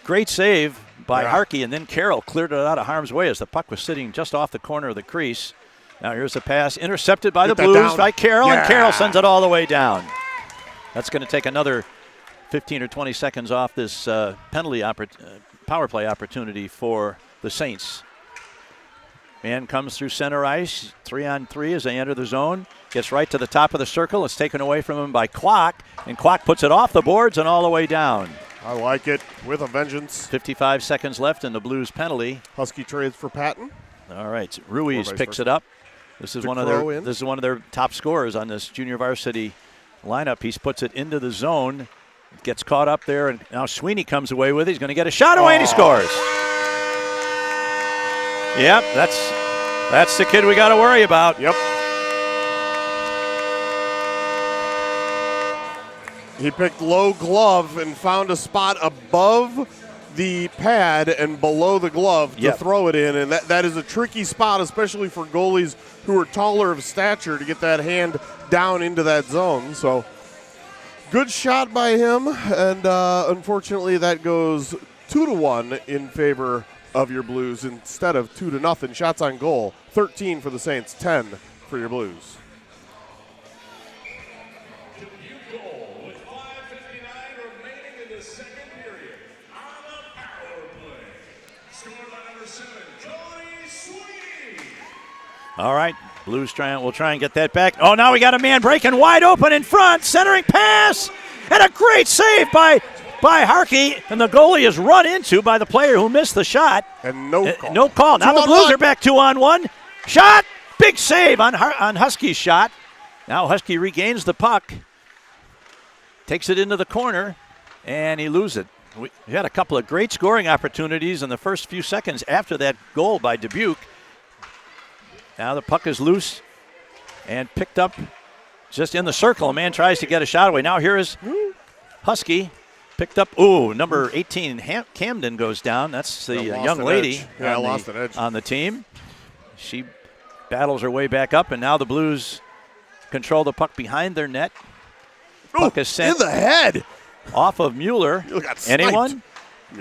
Great save by Harkey, and then Carroll cleared it out of harm's way as the puck was sitting just off the corner of the crease. Now here's the pass intercepted by the Blues by Carroll, and Carroll sends it all the way down. That's going to take another 15 or 20 seconds off this penalty power play opportunity for the Saints. Man comes through center ice, 3-on-3 as they enter the zone. Gets right to the top of the circle. It's taken away from him by Kwok, and Kwok puts it off the boards and all the way down. I like it with a vengeance. 55 seconds left in the Blues penalty. Husky trades for Patton. All right, Ruiz picks it up. This is one of their top scorers on this junior varsity lineup. He puts it into the zone, Gets caught up there, and now Sweeney comes away with it. He's going to get a shot away, and he scores. Yep, that's the kid we got to worry about. Yep. He picked low glove and found a spot above the pad and below the glove to throw it in, and that is a tricky spot, especially for goalies who are taller of stature, to get that hand down into that zone. So good shot by him, and unfortunately that goes 2-1 in favor of your Blues instead of 2-0. Shots on goal, 13 for the Saints, 10 for your Blues. All right, Blues will try and get that back. Oh, now we got a man breaking wide open in front, centering pass, and a great save by Harkey, and the goalie is run into by the player who missed the shot. And no call. No call. Now the Blues are back 2-on-1. Shot, big save on Husky's shot. Now Husky regains the puck, takes it into the corner, and he loses it. We had a couple of great scoring opportunities in the first few seconds after that goal by Dubuque. Now the puck is loose and picked up just in the circle. A man tries to get a shot away. Now here is Husky. Picked up, number 18, Camden goes down. That's the young lady on the team. She battles her way back up, and now the Blues control the puck behind their net. Puck is sent in the head off of Mueller. Anyone?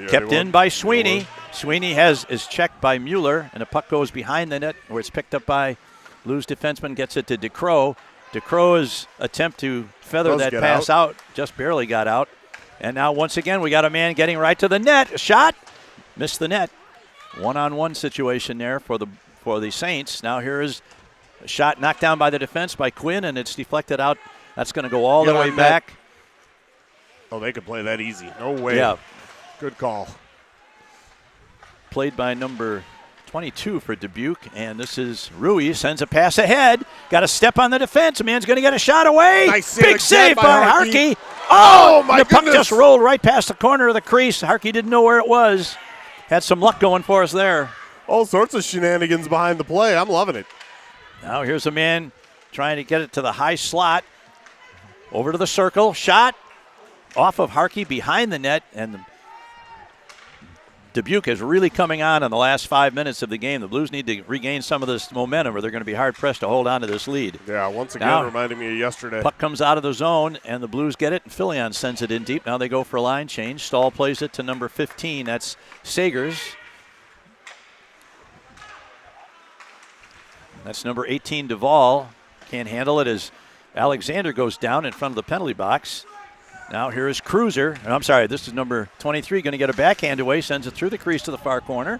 Kept in by Sweeney. Mueller. Sweeney is checked by Mueller, and the puck goes behind the net, where it's picked up by Blues defenseman, gets it to DeCrow. DeCrow's attempt to feather that pass out just barely got out. And now once again, we got a man getting right to the net. A shot, missed the net. One-on-one situation there for the Saints. Now here is a shot knocked down by the defense by Quinn, and it's deflected out. That's going to go all the way back. Oh, they could play that easy. No way. Yeah. Good call. Played by number 22 for Dubuque, and this is Rui, sends a pass ahead. Got a step on the defense. A man's going to get a shot away. Nice big save by Harkey. Oh, my goodness. The puck just rolled right past the corner of the crease. Harkey didn't know where it was. Had some luck going for us there. All sorts of shenanigans behind the play. I'm loving it. Now here's a man trying to get it to the high slot. Over to the circle. Shot off of Harkey behind the net, and Dubuque is really coming on in the last 5 minutes of the game. The Blues need to regain some of this momentum, or they're going to be hard-pressed to hold on to this lead. Yeah, once again, reminding me of yesterday. Puck comes out of the zone, and the Blues get it, and Filion sends it in deep. Now they go for a line change. Stahl plays it to number 15. That's Sagers. That's number 18, Duvall. Can't handle it as Alexander goes down in front of the penalty box. Now here is Cruiser. I'm sorry, this is number 23, going to get a backhand away, sends it through the crease to the far corner.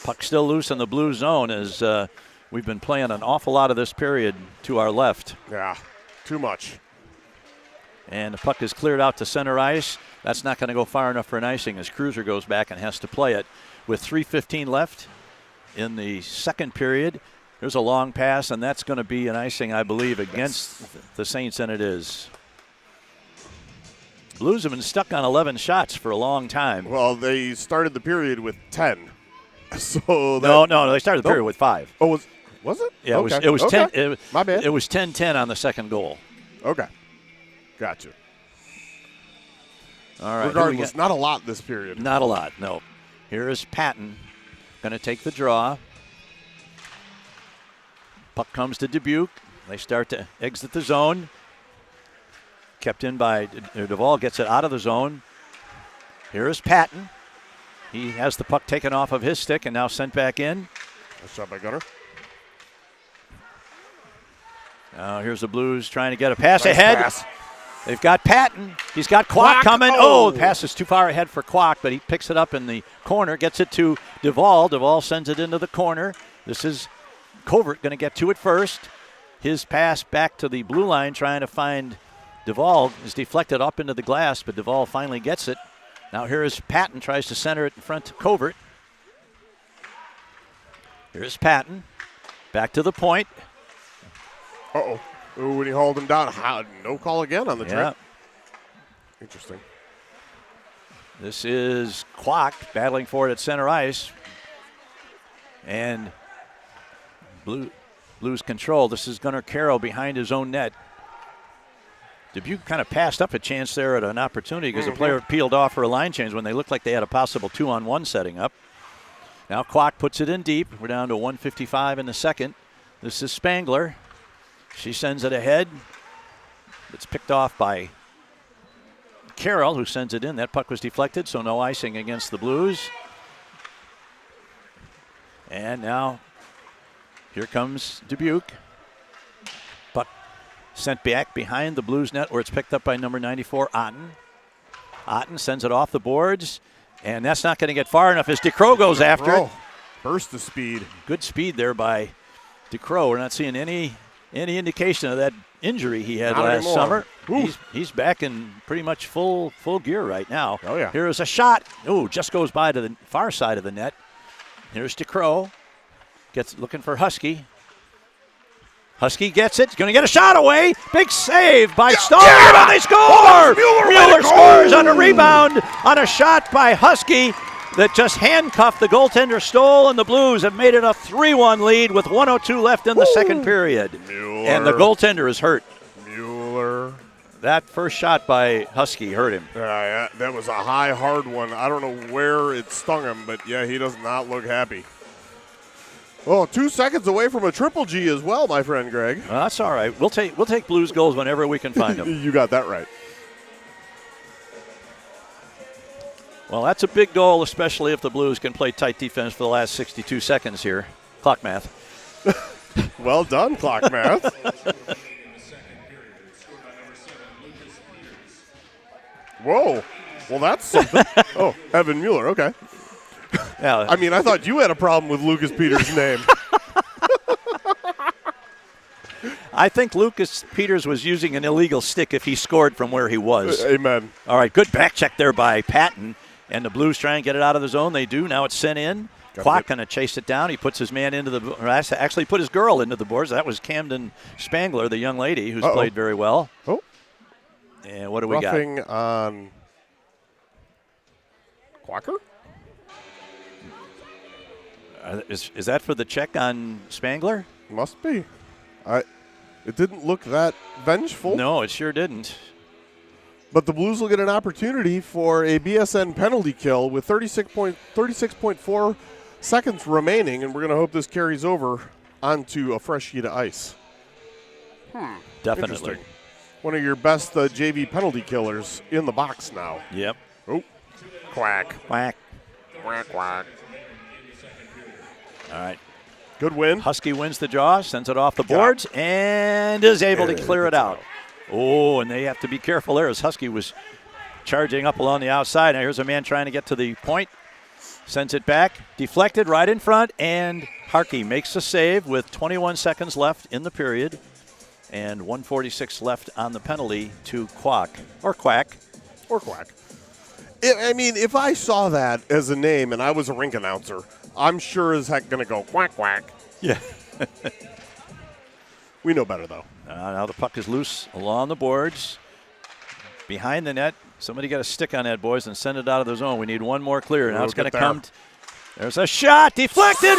Puck still loose in the blue zone as we've been playing an awful lot of this period to our left. Yeah, too much. And the puck is cleared out to center ice. That's not going to go far enough for an icing as Cruiser goes back and has to play it. With 3:15 left in the second period, there's a long pass, and that's going to be an icing, I believe, against the Saints, and it is. Blues have been stuck on 11 shots for a long time. Well, they started the period with 10. So no, they started the period with 5. Oh, was it? Yeah, okay. it was okay. 10. My bad. It was 10-10 on the second goal. Okay, gotcha. All right. Regardless, not a lot this period. Not a lot, no. Here is Patton, going to take the draw. Puck comes to Dubuque. They start to exit the zone. Kept in by Duvall, gets it out of the zone. Here is Patton. He has the puck taken off of his stick and now sent back in. Nice shot by Gunner. Now here's the Blues trying to get a pass ahead. Pass. They've got Patton. He's got Kwok coming. Oh, the pass is too far ahead for Kwok, but he picks it up in the corner, gets it to Duvall. Duvall sends it into the corner. This is Covert going to get to it first. His pass back to the blue line trying to find Duvall is deflected up into the glass, but Duvall finally gets it. Now here is Patton, tries to center it in front to Covert. Here's Patton. Back to the point. Uh-oh. Ooh, and he hauled him down. No call again on the trip. Interesting. This is Kwok battling for it at center ice. And Blues control. This is Gunnar Carroll behind his own net. Dubuque kind of passed up a chance there at an opportunity because the player peeled off for a line change when they looked like they had a possible 2-on-1 setting up. Now Kwok puts it in deep. We're down to 1:55 in the second. This is Spangler. She sends it ahead. It's picked off by Carroll, who sends it in. That puck was deflected, so no icing against the Blues. And now here comes Dubuque. Puck sent back behind the Blues net where it's picked up by number 94, Otten. Otten sends it off the boards, and that's not going to get far enough as DeCrow goes after it. Burst of speed. Good speed there by DeCrow. We're not seeing any indication of that injury he had last summer. He's back in pretty much full gear right now. Oh, yeah. Here is a shot. Ooh, just goes by to the far side of the net. Here's DeCrow. Looking for Husky. Husky gets it. He's going to get a shot away. Big save by Stahl. And they score! Mueller scores on a rebound on a shot by Husky that just handcuffed the goaltender Stoll, and the Blues have made it a 3-1 lead with 1:02 left in the second period. Mueller. And the goaltender is hurt. Mueller. That first shot by Husky hurt him. Yeah, that was a high, hard one. I don't know where it stung him, but yeah, he does not look happy. Oh, 2 seconds away from a triple G as well, my friend Greg. Well, that's all right. We'll take Blues goals whenever we can find them. You got that right. Well, that's a big goal, especially if the Blues can play tight defense for the last 62 seconds here. Clock math. Well done, clock math. Whoa. Well, that's something. Oh, Evan Mueller. Okay. Yeah. I mean, I thought you had a problem with Lucas Peters' name. I think Lucas Peters was using an illegal stick if he scored from where he was. Amen. All right, good back check there by Patton. And the Blues try and get it out of the zone. They do. Now it's sent in. Kwok going to chase it down. He puts his man into the – actually put his girl into the boards. That was Camden Spangler, the young lady who's played very well. Oh. And what do we got? Roughing on Quacker? Is that for the check on Spangler? Must be. It didn't look that vengeful. No, it sure didn't. But the Blues will get an opportunity for a BSN penalty kill with 36.4 seconds remaining, and we're going to hope this carries over onto a fresh sheet of ice. Definitely. One of your best JV penalty killers in the box now. Yep. Oh, quack. Quack. Quack, quack. All right. Good win. Husky wins the draw, sends it off the boards, and is able to clear it out. Oh, and they have to be careful there as Husky was charging up along the outside. Now here's a man trying to get to the point. Sends it back, deflected right in front, and Harkey makes a save with 21 seconds left in the period and 1:46 left on the penalty to Kwok, or Quack. Or Quack. I mean, if I saw that as a name and I was a rink announcer, I'm sure as heck going to go quack, quack. Yeah. We know better, though. Now the puck is loose along the boards. Behind the net. Somebody got a stick on that, boys, and send it out of the zone. We need one more clear. Now it's going to come. There's a shot. Deflected.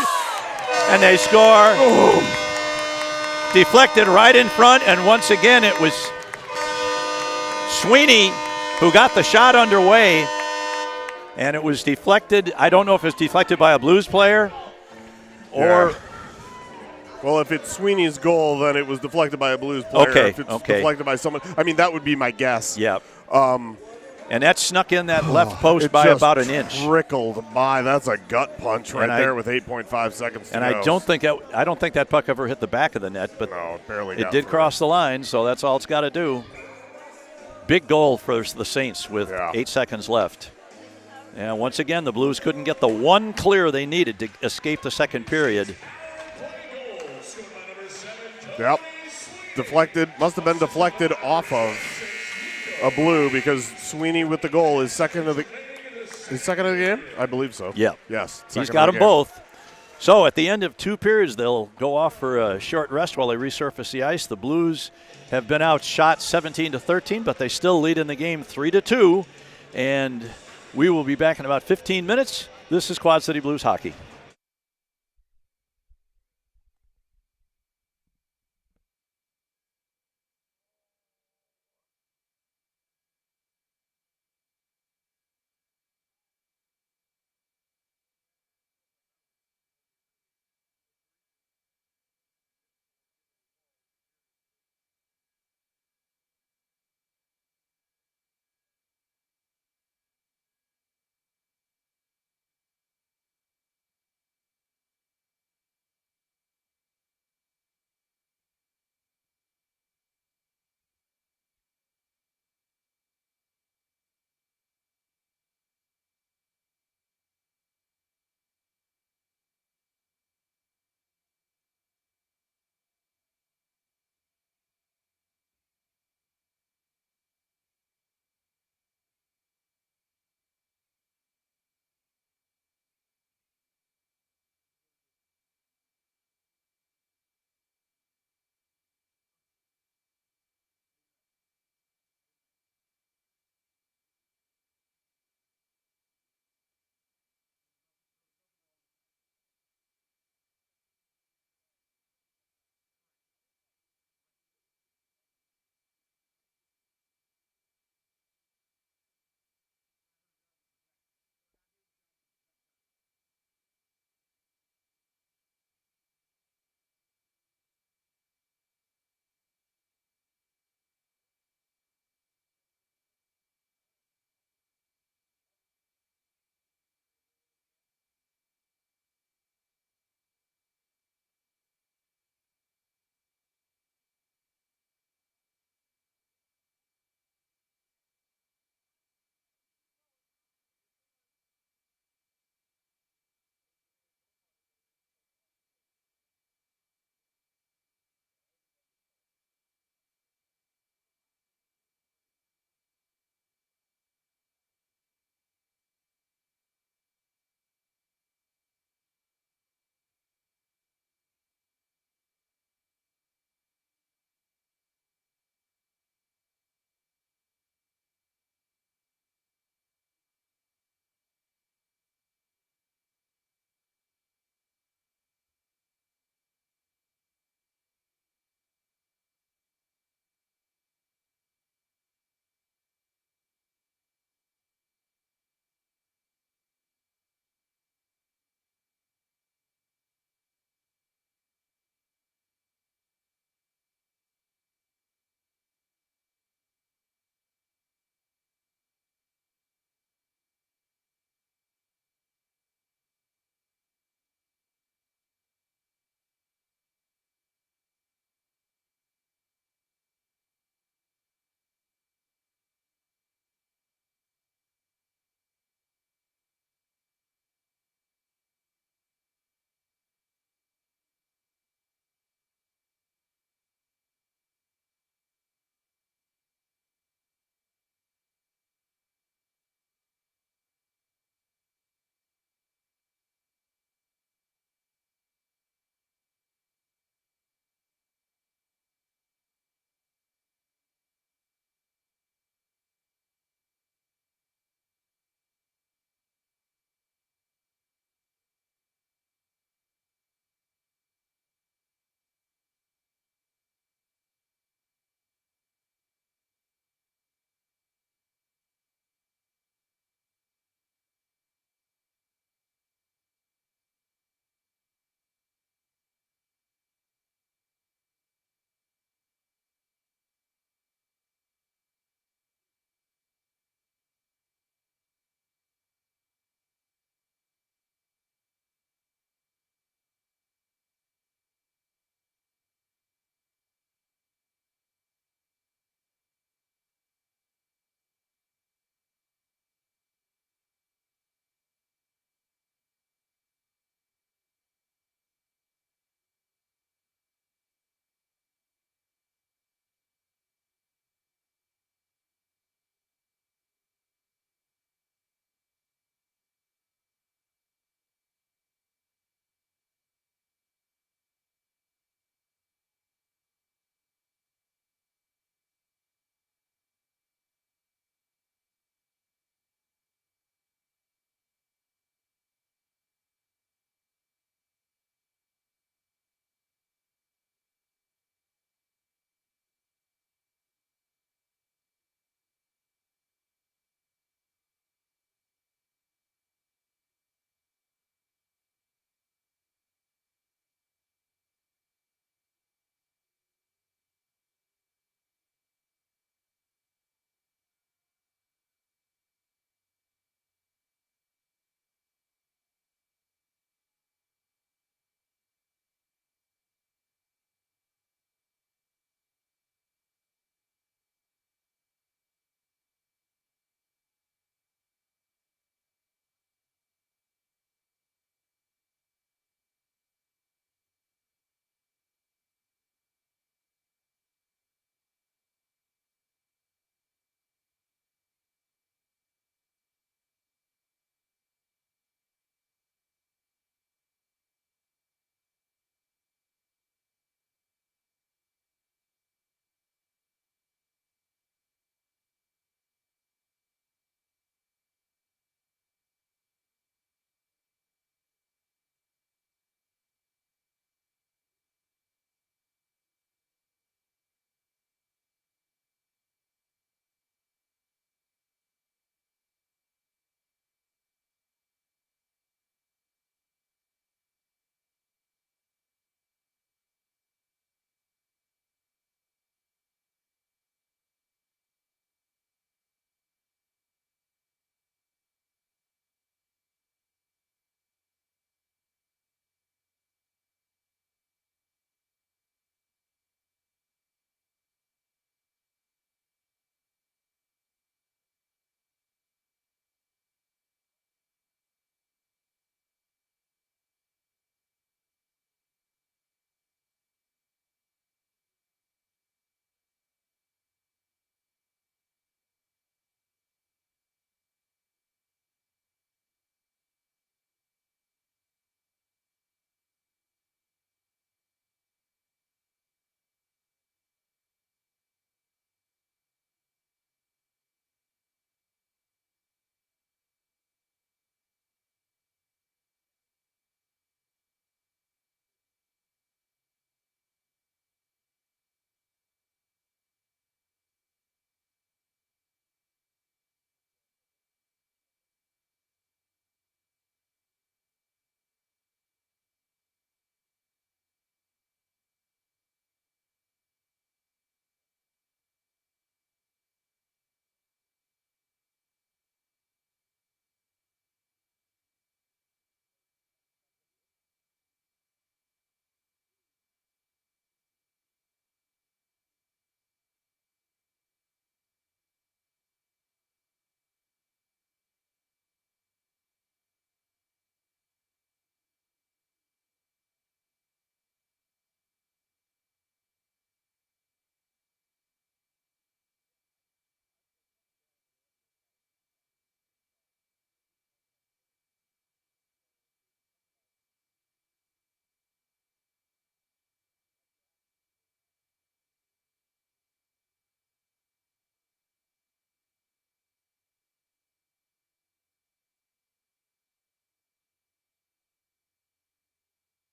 And they score. Oh. Deflected right in front. And once again, it was Sweeney who got the shot underway. And it was deflected. I don't know if it's deflected by a Blues player or... Yeah. Well, if it's Sweeney's goal, then it was deflected by a Blues player. Okay, if it's deflected by someone, I mean, that would be my guess. Yeah. And that snuck in that left post by about an inch. Trickled by. That's a gut punch right there with 8.5 seconds to go. And I don't think that puck ever hit the back of the net, but no, it barely. It did cross the line, so that's all it's got to do. Big goal for the Saints with 8 seconds left. And once again, the Blues couldn't get the one clear they needed to escape the second period. Yep. Deflected. Must have been deflected off of a Blue because Sweeney with the goal is second of the game? I believe so. Yeah. Yes. He's got them both. So at the end of 2 periods, they'll go off for a short rest while they resurface the ice. The Blues have been outshot 17-13, but they still lead in the game 3-2. And we will be back in about 15 minutes. This is Quad City Blues hockey.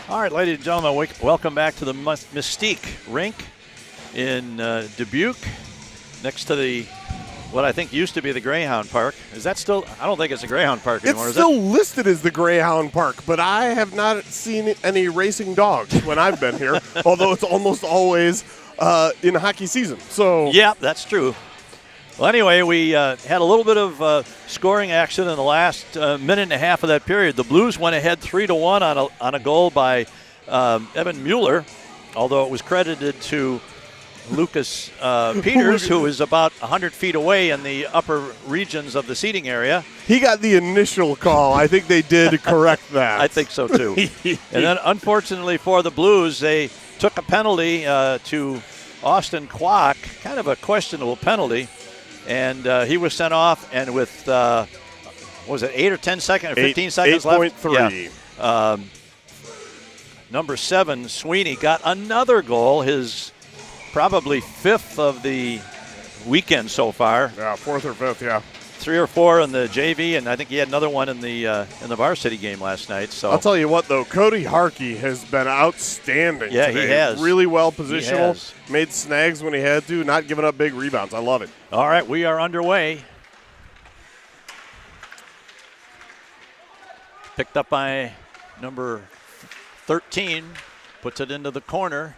All right, ladies and gentlemen, welcome back to the Mystique rink in Dubuque, next to what I think used to be the Greyhound Park. Is that still? I don't think it's a Greyhound Park anymore. It's still listed as the Greyhound Park, but I have not seen any racing dogs when I've been here, although it's almost always in hockey season. So yeah, that's true. Well, anyway, we had a little bit of scoring action in the last minute and a half of that period. The Blues went ahead 3-1 on a goal by Evan Mueller, although it was credited to Lucas Peters, who is about 100 feet away in the upper regions of the seating area. He got the initial call. I think they did correct that. I think so, too. And then, unfortunately for the Blues, they took a penalty to Austin Kwok, kind of a questionable penalty. And he was sent off, and with, what was it, 8 or 10 seconds, or 15 seconds left? 8.3. Yeah. Number 7, Sweeney, got another goal, his probably 5th of the weekend so far. Yeah, 4th or 5th, yeah. 3 or 4 in the JV, and I think he had another one in the Varsity game last night. So I'll tell you what, though, Cody Harkey has been outstanding. Yeah, today. he has. Really well positional. Made snags when he had to. Not giving up big rebounds. I love it. All right, we are underway. Picked up by number 13. Puts it into the corner.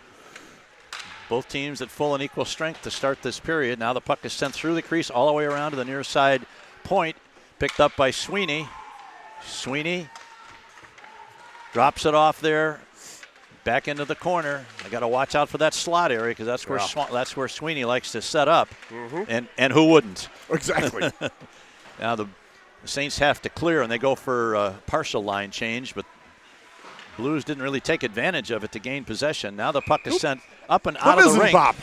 Both teams at full and equal strength to start this period. Now the puck is sent through the crease all the way around to the near side point. Picked up by Sweeney. Sweeney drops it off there. Back into the corner. I got to watch out for that slot area because that's where Sweeney likes to set up. Mm-hmm. And who wouldn't? Exactly. Now the Saints have to clear, and they go for a partial line change, but Blues didn't really take advantage of it to gain possession. Now the puck is sent up and out of the rink. Pop.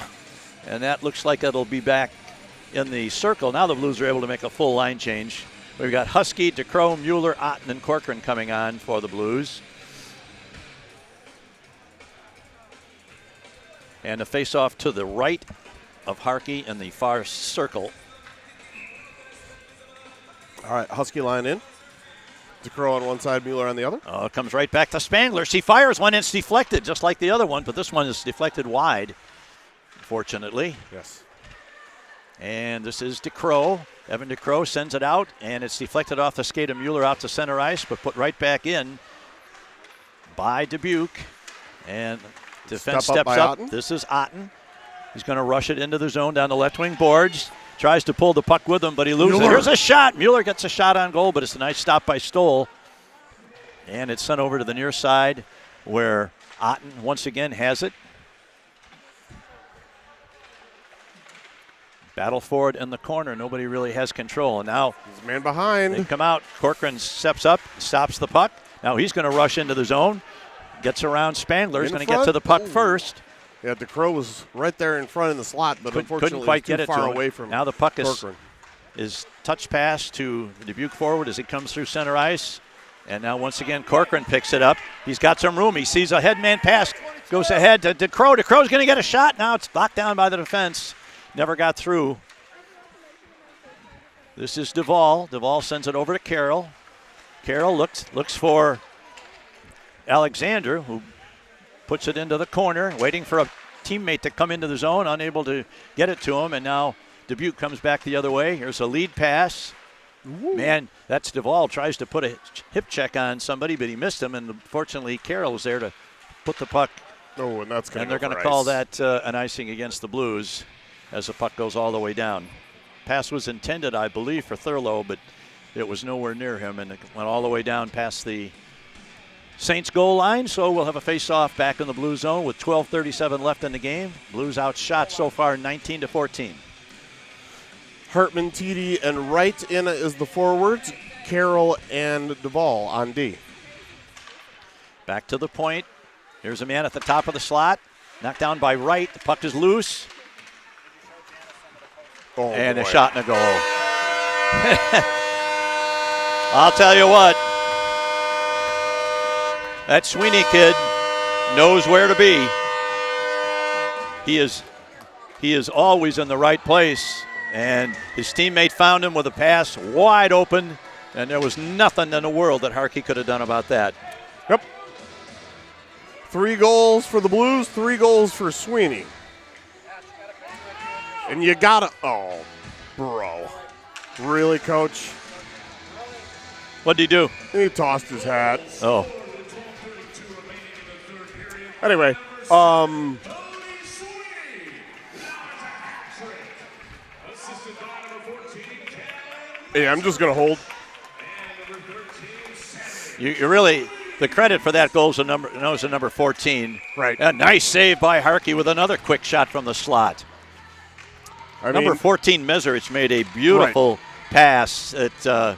And that looks like it'll be back in the circle. Now the Blues are able to make a full line change. We've got Husky, DeCrow, Mueller, Otten, and Corcoran coming on for the Blues. And a face-off to the right of Harkey in the far circle. All right, Husky line in. DeCrow on one side, Mueller on the other. Oh, it comes right back to Spangler. She fires one, it's deflected, just like the other one, but this one is deflected wide, fortunately. Yes. And this is DeCrow. Evan DeCrow sends it out, and it's deflected off the skate of Mueller out to center ice, but put right back in by Dubuque. And defense steps up. Otten. This is Otten. He's going to rush it into the zone down the left wing boards. Tries to pull the puck with him, but he loses. Here's a shot. Mueller gets a shot on goal, but it's a nice stop by Stoll. And it's sent over to the near side where Otten once again has it. Battle forward in the corner. Nobody really has control. And now there's a man behind. They come out. Corcoran steps up, stops the puck. Now he's going to rush into the zone. Gets around Spangler. He's going to get to the puck first. Yeah, DeCrow was right there in front in the slot, but unfortunately couldn't quite too get it far to him. away from Now the puck Corcoran. is touch pass to the Dubuque forward as he comes through center ice. And now once again Corcoran picks it up. He's got some room. He sees a headman pass. Goes ahead to DeCrow. DeCrow's going to get a shot. Now it's blocked down by the defense. Never got through. This is Duvall. Duvall sends it over to Carroll. Carroll looks for Alexander, who puts it into the corner, waiting for a teammate to come into the zone, unable to get it to him, and now Dubuque comes back the other way. Here's a lead pass. Ooh. Man, that's Duvall. Tries to put a hip check on somebody, but he missed him, and fortunately Carroll was there to put the puck. Oh, and that's going to they're going to call that an icing against the Blues as the puck goes all the way down. Pass was intended, I believe, for Thurlow, but it was nowhere near him, and it went all the way down past the Saints goal line, so we'll have a face-off back in the Blue zone with 12:37 left in the game. Blues outshot so far 19-14. Hartman, Teedy, and Wright in as the forwards. Carroll and Duvall on D. Back to the point. Here's a man at the top of the slot. Knocked down by Wright. The puck is loose. Oh, and boy. A shot and a goal. I'll tell you what. That Sweeney kid knows where to be. He is always in the right place, and his teammate found him with a pass wide open, and there was nothing in the world that Harkey could have done about that. Yep. 3 goals for the Blues, 3 goals for Sweeney. And you gotta, oh, bro. Really, Coach? What'd he do? He tossed his hat. Oh. Anyway, yeah, I'm just gonna hold. You really, the credit for that goal is a number 14. Right. A nice save by Harkey with another quick shot from the slot. Number 14, Meserich, made a beautiful pass that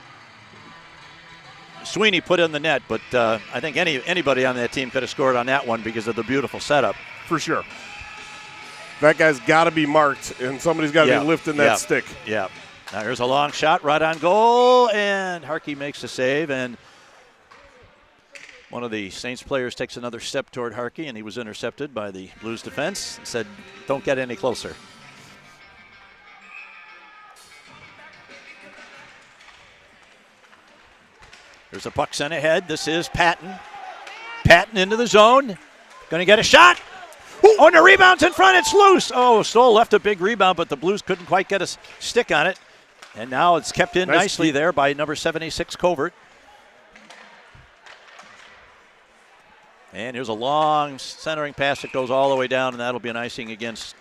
Sweeney put in the net, but I think anybody on that team could have scored on that one because of the beautiful setup. For sure. That guy's got to be marked, and somebody's got to be lifting that stick. Yeah. Now here's a long shot right on goal, and Harkey makes the save, and one of the Saints players takes another step toward Harkey, and he was intercepted by the Blues defense and said, don't get any closer. There's a puck sent ahead. This is Patton. Patton into the zone. Going to get a shot. Oh, and the rebound's in front. It's loose. Oh, Stoll left a big rebound, but the Blues couldn't quite get a stick on it. And now it's kept in nicely there by number 76, Covert. And here's a long centering pass that goes all the way down, and that'll be an icing against.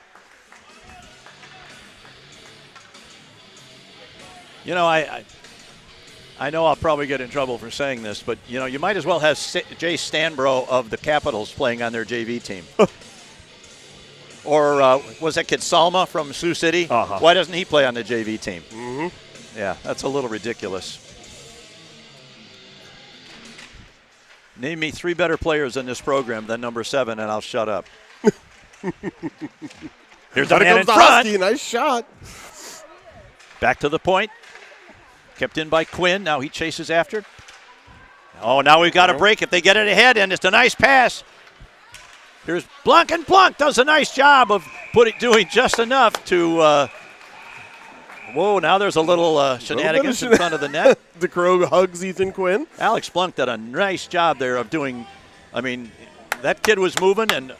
You know, I know I'll probably get in trouble for saying this, but, you know, you might as well have Jay Stanbro of the Capitals playing on their JV team. Or was that kid Salma from Sioux City? Uh-huh. Why doesn't he play on the JV team? Mm-hmm. Yeah, that's a little ridiculous. Name me 3 better players in this program than number 7, and I'll shut up. Here's a man in front. Husky. Nice shot. Back to the point. Kept in by Quinn. Now he chases after it. Oh, now we've got a break if they get it ahead, and it's a nice pass. Here's Blanc, and Blanc does a nice job of doing just enough to. Whoa! Now there's a little shenanigans in front of the net. DeCrow hugs Ethan Quinn. Alex Blanc did a nice job there of doing. I mean, that kid was moving, and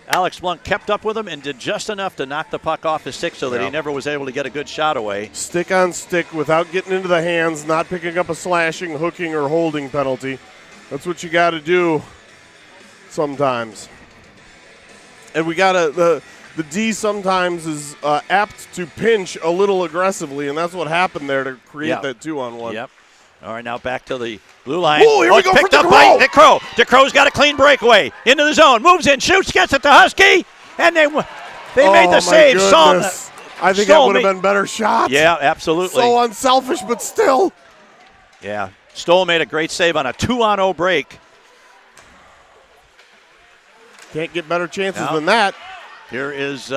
Alex Blanc kept up with him and did just enough to knock the puck off his stick so that he never was able to get a good shot away. Stick on stick without getting into the hands, not picking up a slashing, hooking, or holding penalty. That's what you got to do sometimes. And we got to the D sometimes is apt to pinch a little aggressively, and that's what happened there to create that 2-on-1. Yep. All right, now back to the blue line. Oh, here we go for DeCrow. DeCrow's got a clean breakaway. Into the zone, moves in, shoots, gets it to Husky, and they made the save. I think that would have been better shot. Yeah, absolutely. So unselfish, but still. Yeah, Stoll made a great save on a 2-on-0 break. Can't get better chances than that. Here is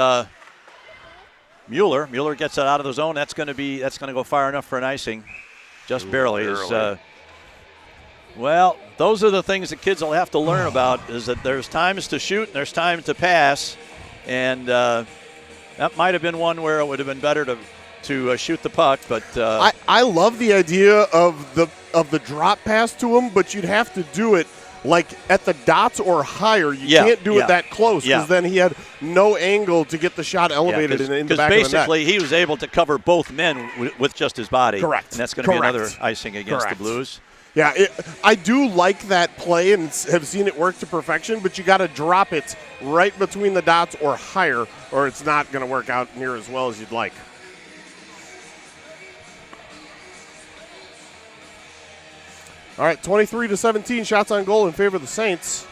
Mueller. Mueller gets it out of the zone. That's going to go far enough for an icing. Just barely. Well, those are the things that kids will have to learn about, is that there's times to shoot and there's time to pass. And that might have been one where it would have been better to shoot the puck. But I love the idea of the drop pass to him, but you'd have to do it like at the dots or higher. You can't do it that close, because then he had no angle to get the shot elevated in the back of the net. Because basically he was able to cover both men with just his body. Correct. And that's going to be another icing against the Blues. Yeah, I do like that play and have seen it work to perfection, but you got to drop it right between the dots or higher, or it's not going to work out near as well as you'd like. All right, 23-17, shots on goal in favor of the Saints.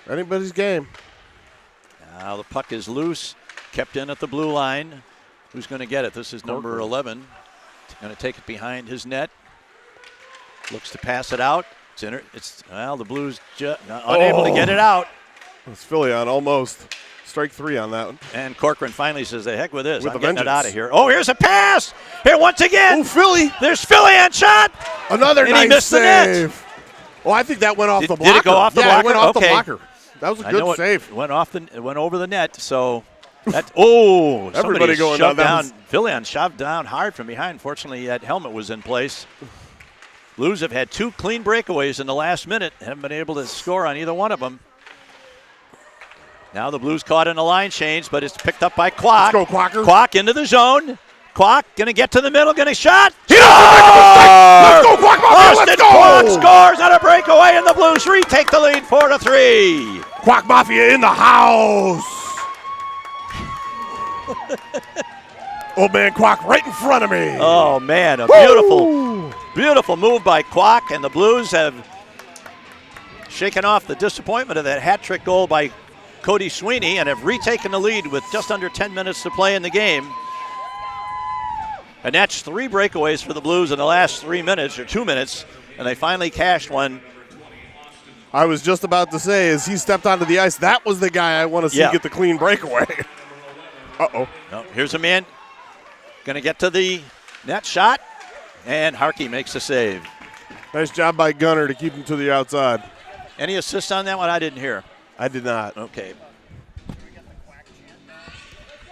Anybody's game. Now the puck is loose, kept in at the blue line. Who's going to get it? This is number 11. Going to take it behind his net. Looks to pass it out. The Blues unable to get it out. It's Philly on almost. Strike 3 on that one. And Corcoran finally says, the heck with this. I'm getting it out of here. Oh, here's a pass. Here once again. Oh, Philly. There's Philly on shot. Another and nice he missed save. The net. Oh, I think that went off the blocker. Did it go off the blocker? It went off the blocker. That was a good save. It went over the net. So everybody going down. down. Philly shoved down hard from behind. Fortunately, that helmet was in place. Blues have had 2 clean breakaways in the last minute. Haven't been able to score on either one of them. Now the Blues caught in a line change, but it's picked up by Kwok. Let's go, Quacker. Kwok into the zone. Kwok going to get to the middle, going to shot. Let's go, Quack Mafia, Austin let's Kwok go! scores on a breakaway, and the Blues retake the lead 4-3. Quack Mafia in the house. Old man Quack right in front of me. Oh, man, a beautiful move by Kwok, and the Blues have shaken off the disappointment of that hat trick goal by Cody Sweeney and have retaken the lead with just under 10 minutes to play in the game. And that's 3 breakaways for the Blues in the last 3 minutes or 2 minutes, and they finally cashed one. I was just about to say, as he stepped onto the ice, that was the guy I want to see get the clean breakaway. Uh-oh. No, here's a man going to get to the net shot, and Harkey makes the save. Nice job by Gunner to keep him to the outside. Any assists on that one? I didn't hear. I did not. Okay.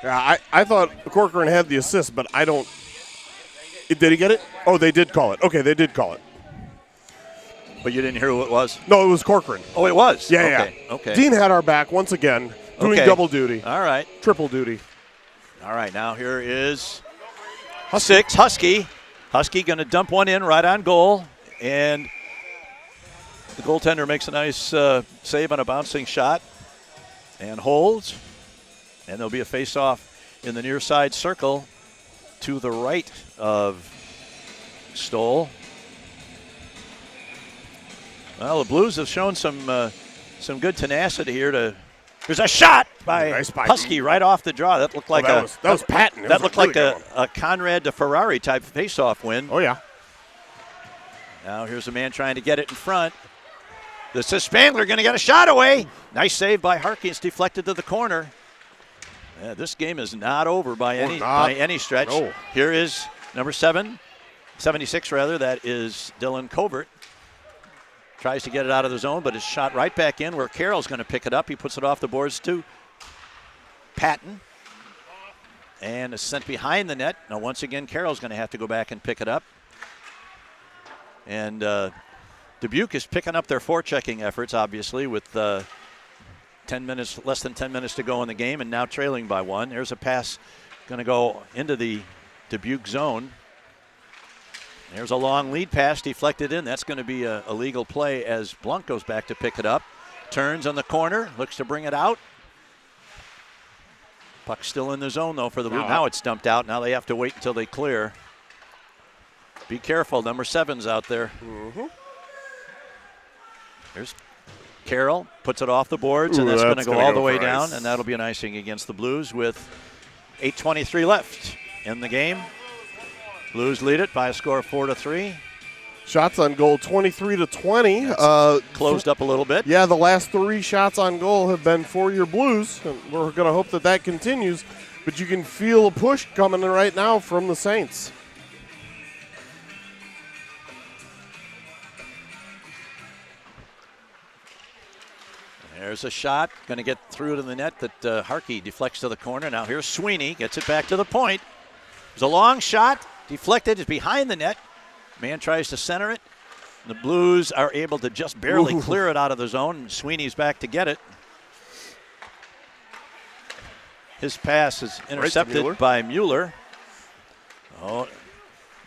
Yeah, I thought Corcoran had the assist, but I don't. Did he get it? Oh, they did call it. Okay, they did call it. But you didn't hear who it was? No, it was Corcoran. Oh, it was? Yeah. Okay. Dean had our back once again, doing double duty. All right. Triple duty. All right, now here is 6, Husky. Husky going to dump one in right on goal, and the goaltender makes a nice save on a bouncing shot and holds. And there'll be a face-off in the near side circle to the right of Stoll. Well, the Blues have shown some good tenacity here. There's a shot by Husky right off the draw. That looked like that was patent. That looked like a Conrad de Ferrari type face-off win. Oh yeah. Now here's a man trying to get it in front. This is Spangler going to get a shot away. Nice save by Harkey. It's deflected to the corner. Yeah, this game is not over by any stretch. No. Here is number 76 rather. That is Dylan Covert. Tries to get it out of the zone, but it's shot right back in where Carroll's going to pick it up. He puts it off the boards to Patton. And is sent behind the net. Now, once again, Carroll's going to have to go back and pick it up. And Dubuque is picking up their forechecking efforts, obviously, with 10 minutes, less than 10 minutes to go in the game, and now trailing by 1. There's a pass going to go into the Dubuque zone. There's a long lead pass deflected in. That's going to be a legal play as Blunt goes back to pick it up. Turns on the corner, looks to bring it out. Puck's still in the zone, though, for the Blues. Now it's dumped out. Now they have to wait until they clear. Be careful. Number 7's out there. Mm-hmm. There's Carroll, puts it off the boards, and that's going to go all the way down, and that'll be an icing against the Blues with 8:23 left in the game. Blues lead it by a score of 4-3. Shots on goal 23-20. Closed up a little bit. Yeah, the last 3 shots on goal have been for your Blues. And we're going to hope that continues. But you can feel a push coming in right now from the Saints. There's a shot. Going to get through to the net that Harkey deflects to the corner. Now here's Sweeney. Gets it back to the point. There's a long shot. Deflected. It's behind the net. Man tries to center it. The Blues are able to just barely clear it out of the zone. And Sweeney's back to get it. His pass is intercepted by Mueller. Oh,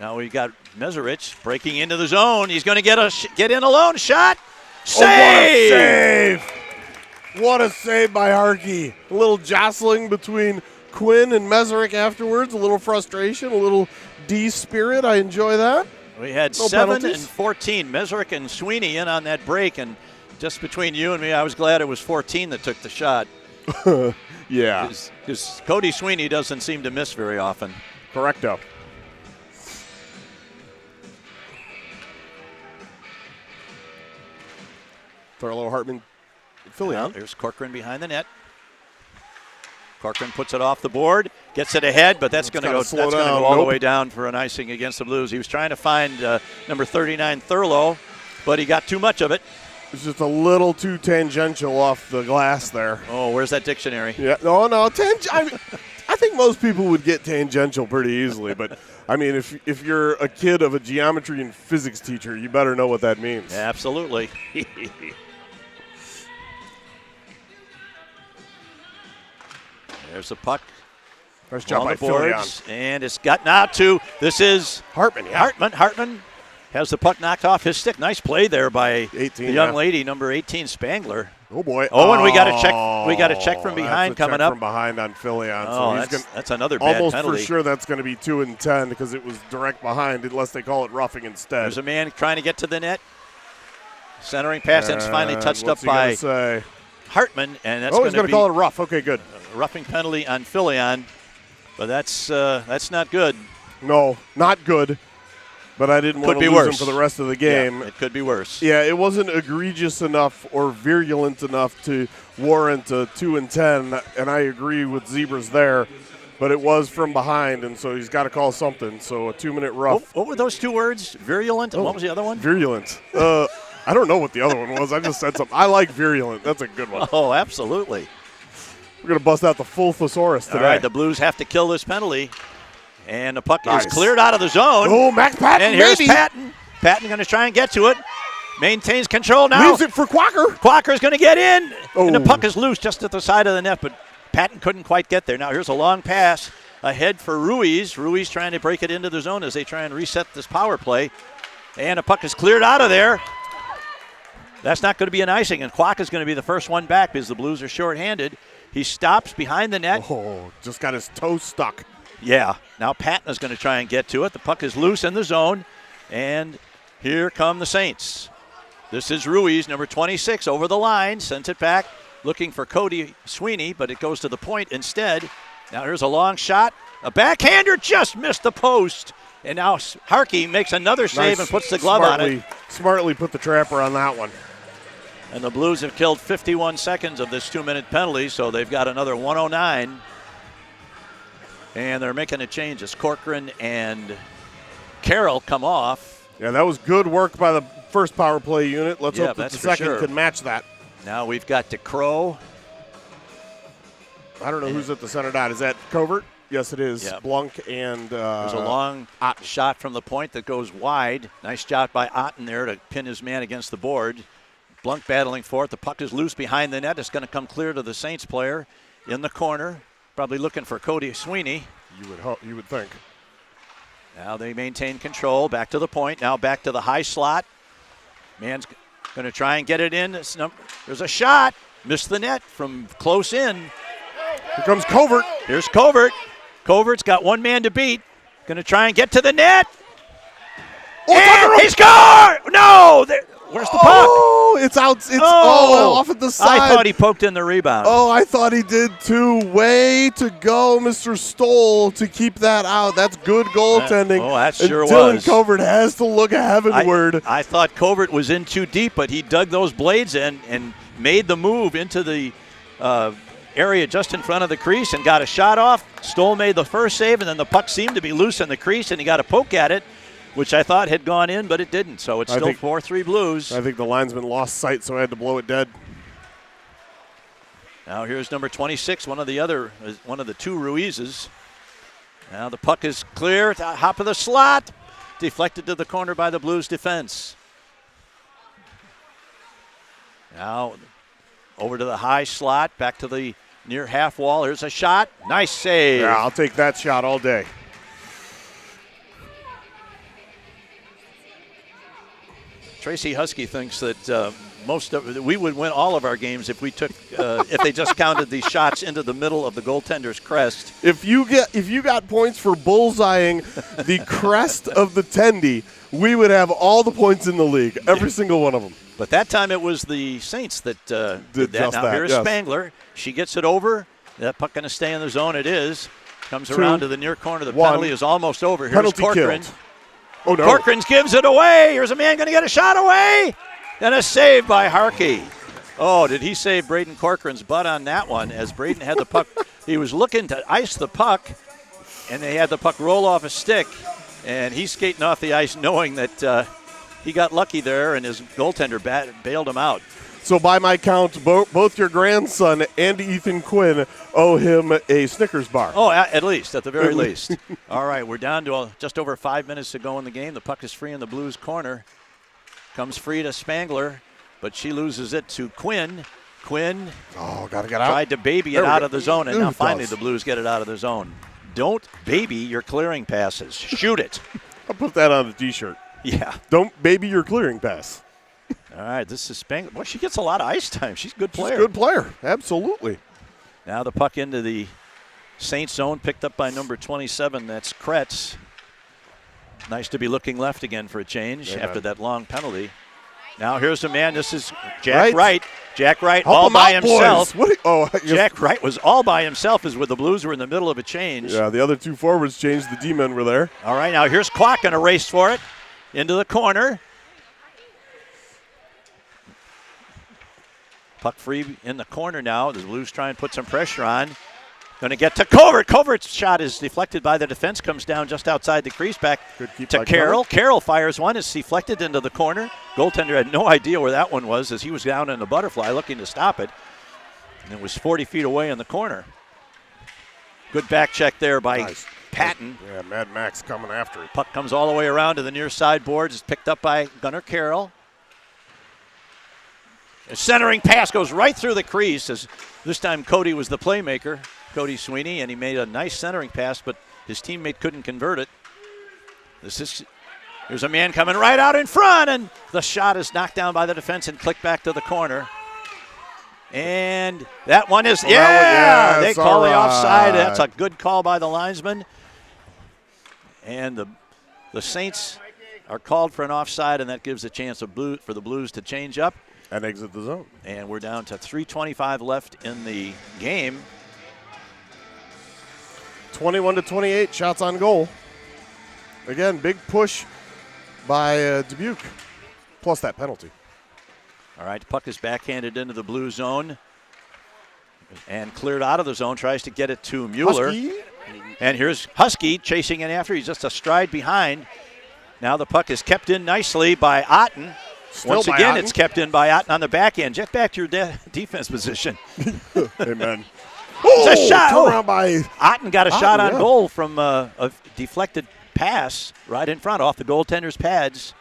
now we got Meserich breaking into the zone. He's going to get in alone. Shot. Save! Oh, what a save! What a save by Harkey. A little jostling between Quinn and Meserich afterwards. A little frustration, a little D-spirit. I enjoy that. We had 7 and 14. Meserich and Sweeney in on that break, and just between you and me, I was glad it was 14 that took the shot. Yeah. Because Cody Sweeney doesn't seem to miss very often. Correcto. Thurlow, Hartman, Philly. Well, there's Corcoran behind the net. Corcoran puts it off the board, gets it ahead, but that's going to go all the way down for an icing against the Blues. He was trying to find number 39 Thurlow, but he got too much of it. It's just a little too tangential off the glass there. Oh, where's that dictionary? Yeah, no. I think most people would get tangential pretty easily, but I mean, if you're a kid of a geometry and physics teacher, you better know what that means. Absolutely. There's the puck. Nice job by the boards, Filion. and it's gotten out to, this is Hartman. Yeah. Hartman has the puck knocked off his stick. Nice play there by 18, the young lady, number 18, Spangler. Oh boy! Oh, and we got a check. We got a check from behind that's a coming check up. From behind on Filion. Oh, so that's another bad almost penalty. for sure that's going to be 2 and 10 because it was direct behind, unless they call it roughing instead. There's a man trying to get to the net. Centering pass, and it's finally touched up what's he by say? Hartman, and that's he's going to call it a rough. Okay, good. A roughing penalty on Filion, but that's not good. No, not good. But I didn't want to lose him for the rest of the game. Yeah, it could be worse. Yeah, it wasn't egregious enough or virulent enough to warrant a 2 and 10, and I agree with Zebras there. But it was from behind, and so he's got to call something. So a 2-minute rough. What were those 2 words? Virulent, and what was the other one? Virulent. I don't know what the other one was. I just said something. I like virulent. That's a good one. Oh, absolutely. We're going to bust out the full thesaurus today. All right, the Blues have to kill this penalty. And the puck is cleared out of the zone. Oh, Max Patton, and here's maybe. Patton. Patton going to try and get to it. Maintains control now. Leaves it for Quacker. Quacker's going to get in. Oh. And the puck is loose just at the side of the net, but Patton couldn't quite get there. Now here's a long pass ahead for Ruiz. Ruiz trying to break it into the zone as they try and reset this power play. And the puck is cleared out of there. That's not going to be an icing, and Quacker's going to be the first one back because the Blues are shorthanded. He stops behind the net. Oh, just got his toe stuck. Yeah, now Patton is going to try and get to it. The puck is loose in the zone, and here come the Saints. This is Ruiz, number 26, over the line, sends it back, looking for Cody Sweeney, but it goes to the point instead. Now here's a long shot. A backhander just missed the post, and now Harkey makes another save and puts the glove on it. Smartly put the trapper on that one. And the Blues have killed 51 seconds of this 2-minute penalty, so they've got another 109. And they're making a change as Corcoran and Carroll come off. Yeah, that was good work by the first power play unit. Let's hope that the second can match that. Now we've got DeCrow. I don't know who's at the center dot. Is that Covert? Yes, it is. Yeah. Blunk and there's a long shot from the point that goes wide. Nice job by Otten there to pin his man against the board. Blunk battling for it. The puck is loose behind the net. It's going to come clear to the Saints player in the corner. Probably looking for Cody Sweeney. You would think. Now they maintain control. Back to the point. Now back to the high slot. Man's going to try and get it in. There's a shot. Missed the net from close in. Here comes Covert. Here's Covert. Covert's got one man to beat. Going to try and get to the net. Oh, and he scored! No! Where's the puck? Oh, it's out. It's off at the side. I thought he poked in the rebound. Oh, I thought he did too. Way to go, Mr. Stoll, to keep that out. That's good goaltending. That sure Dylan was. Covert has to look heavenward. I thought Covert was in too deep, but he dug those blades in and made the move into the area just in front of the crease and got a shot off. Stoll made the first save, and then the puck seemed to be loose in the crease, and he got a poke at it, which I thought had gone in, but it didn't. So it's still 4-3 Blues. I think the linesman lost sight, so I had to blow it dead. Now here's number 26, one of the two Ruizes. Now the puck is clear at the top of the slot. Deflected to the corner by the Blues defense. Now over to the high slot, back to the near half wall. Here's a shot. Nice save. Yeah, I'll take that shot all day. Tracy Husky thinks that we would win all of our games if we took if they just counted these shots into the middle of the goaltender's crest. If you got points for bullseyeing the crest of the tendy, we would have all the points in the league, every single one of them. But that time it was the Saints that did that. Just now that, here's yes. Spangler. She gets it over. That puck going to stay in the zone. It is. Comes around to the near corner. The penalty is almost over. Here's Penalty Corcoran. killed. Oh, no. Corcoran gives it away. Here's a man going to get a shot away. And a save by Harkey. Oh, did he save Braden Corcoran's butt on that one? As Braden had the puck, he was looking to ice the puck, and they had the puck roll off his stick. And he's skating off the ice knowing that he got lucky there, and his goaltender bailed him out. So by my count, both your grandson and Ethan Quinn owe him a Snickers bar. Oh, at least, at the very least. All right, we're down to just over 5 minutes to go in the game. The puck is free in the Blues corner. Comes free to Spangler, but she loses it to Quinn. Quinn gotta get out. Tried to baby it out of the zone, and now finally the Blues get it out of the zone. Don't baby your clearing passes. Shoot it. I'll put that on a T-shirt. Yeah. Don't baby your clearing pass. All right, this is Spangler. Boy, she gets a lot of ice time. She's a good player. She's a good player, absolutely. Now the puck into the Saints zone, picked up by number 27. That's Kretz. Nice to be looking left again for a change after that long penalty. Now here's the man. This is Jack Wright. Jack Wright all by himself. Jack Wright was all by himself as with the Blues were in the middle of a change. Yeah, the other two forwards changed. The D-men were there. All right, now here's Kwok going to race for it into the corner. Puck free in the corner now. The Blues try and put some pressure on. Going to get to Covert. Covert's shot is deflected by the defense, comes down just outside the crease, back to Carroll. Carroll fires one, it's deflected into the corner. Goaltender had no idea where that one was as he was down in the butterfly looking to stop it. And it was 40 feet away in the corner. Good back check there by Patton. Yeah, Mad Max coming after it. Puck comes all the way around to the near side boards. It's picked up by Gunnar Carroll. A centering pass goes right through the crease as this time Cody was the playmaker. Cody Sweeney, and he made a nice centering pass, but his teammate couldn't convert it. There's a man coming right out in front, and the shot is knocked down by the defense and clicked back to the corner. And that one is, they call the offside. That's a good call by the linesman. And the Saints are called for an offside, and that gives a chance for the Blues to change up. And exit the zone. And we're down to 3:25 left in the game. 21-28, shots on goal. Again, big push by Dubuque, plus that penalty. All right, the puck is backhanded into the blue zone and cleared out of the zone, tries to get it to Mueller. Husky. And here's Husky chasing in after. He's just a stride behind. Now the puck is kept in nicely by Otten. Once again, it's kept in by Otten on the back end. Jet back to your defense position. Amen. It's a shot. Around by Otten got a shot on goal from a deflected pass right in front off the goaltender's pads.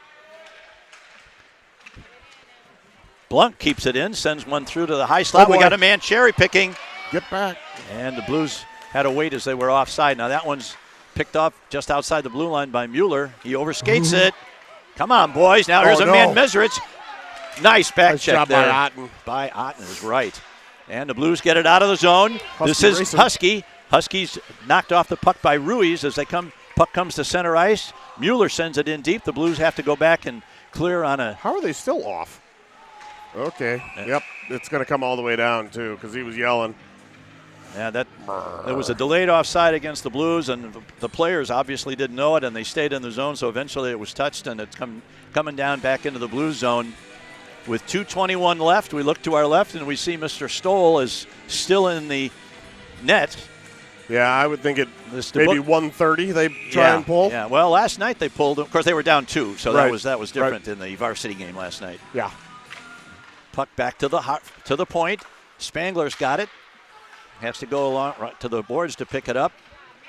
Blunt keeps it in, sends one through to the high slot. We got a man cherry picking. Get back. And the Blues had to wait as they were offside. Now that one's picked off just outside the blue line by Mueller. He overskates it. Come on, boys. Now here's a man, Meserich. Nice back check there. By Otten. By Otten is right. And the Blues get it out of the zone. This is racing. Husky. Husky's knocked off the puck by Ruiz as puck comes to center ice. Mueller sends it in deep. The Blues have to go back and clear on a... How are they still off? Okay. Yep. It's going to come all the way down, too, because he was yelling. Yeah, there was a delayed offside against the Blues, and the players obviously didn't know it, and they stayed in the zone, so eventually it was touched, and it's coming down back into the Blues zone. With 2:21 left, we look to our left, and we see Mr. Stoll is still in the net. Yeah, I would think maybe 1:30 they try and pull. Yeah, well, last night they pulled. Of course, they were down 2, so that was different in the Varsity game last night. Yeah. Puck back to the point. Spangler's got it. Has to go along right to the boards to pick it up.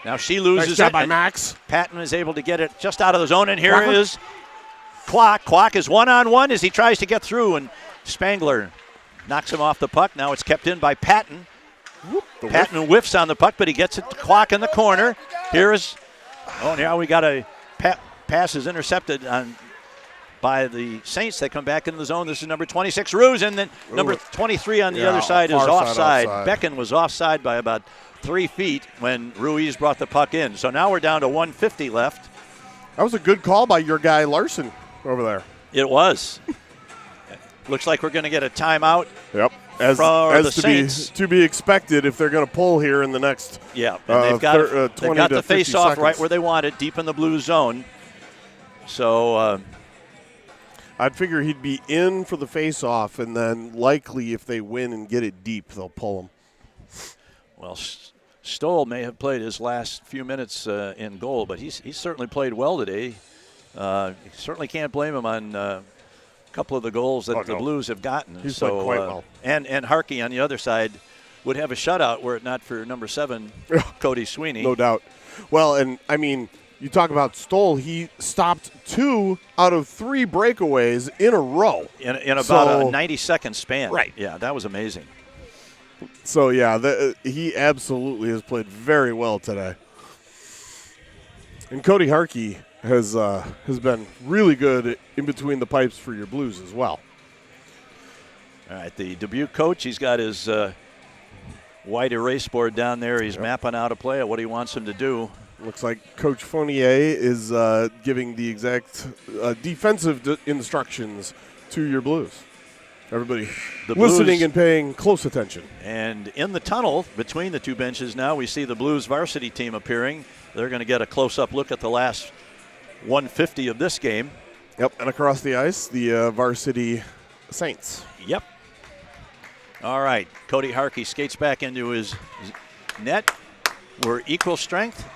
Now she loses nice job it. By Max. Patton is able to get it just out of the zone, and here is Kwok. Kwok is one-on-one as he tries to get through, and Spangler knocks him off the puck. Now it's kept in by Patton. Patton whiffs on the puck, but he gets it to Kwok in the corner. Now we got a pass is intercepted by the Saints. They come back into the zone. This is number 26, Ruse, and then number 23 on the other side is offside. Becken was offside by about 3 feet when Ruiz brought the puck in. So now we're down to 1:50 left. That was a good call by your guy Larson over there. It was. Looks like we're going to get a timeout. Yep. As to be expected if they're going to pull here in the next. Yeah, and they've got the face-off right where they want it, deep in the blue zone. So I'd figure he'd be in for the face-off, and then likely if they win and get it deep, they'll pull him. Well, Stoll may have played his last few minutes in goal, but he's certainly played well today. You certainly can't blame him on couple of the goals that the Blues have gotten. He's played quite well. And Harkey on the other side would have a shutout were it not for number 7, Cody Sweeney. No doubt. Well, and I mean, you talk about Stoll. He stopped 2 out of 3 breakaways in a row. In about a 90-second span. Right. Yeah, that was amazing. So, yeah, he absolutely has played very well today. And Cody Harkey has been really good in between the pipes for your Blues as well. All right, the Dubuque coach, he's got his white erase board down there. He's mapping out a play of what he wants him to do. Looks like Coach Fournier is giving the exact defensive instructions to your Blues. Everybody listening and paying close attention. And in the tunnel between the 2 benches now, we see the Blues varsity team appearing. They're going to get a close-up look at the last 150 of this game. Yep, and across the ice, the varsity Saints. Yep. All right, Cody Harkey skates back into his net. We're equal strength,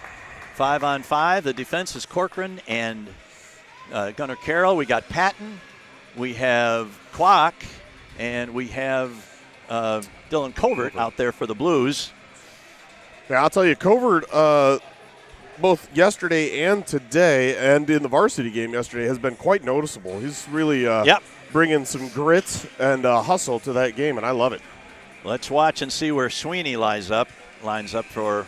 5-on-5. The defense is Corcoran and Gunnar Carroll. We got Patton. We have Kwok. And we have Dylan Covert out there for the Blues. Yeah, I'll tell you, Covert, both yesterday and today, and in the varsity game yesterday, has been quite noticeable. He's really bringing some grit and hustle to that game, and I love it. Let's watch and see where Sweeney lines up for.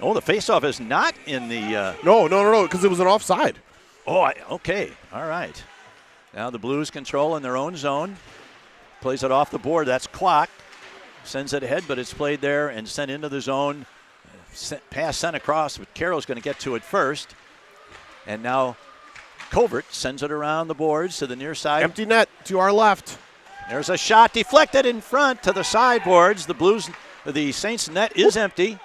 Oh, the faceoff is not in the. No, because it was an offside. Okay, all right. Now the Blues control in their own zone. Plays it off the board. That's Kwok. Sends it ahead, but it's played there and sent into the zone. Pass sent across, but Carroll's going to get to it first. And now Covert sends it around the boards to the near side. Empty net to our left. There's a shot deflected in front to the sideboards. The Saints net is empty.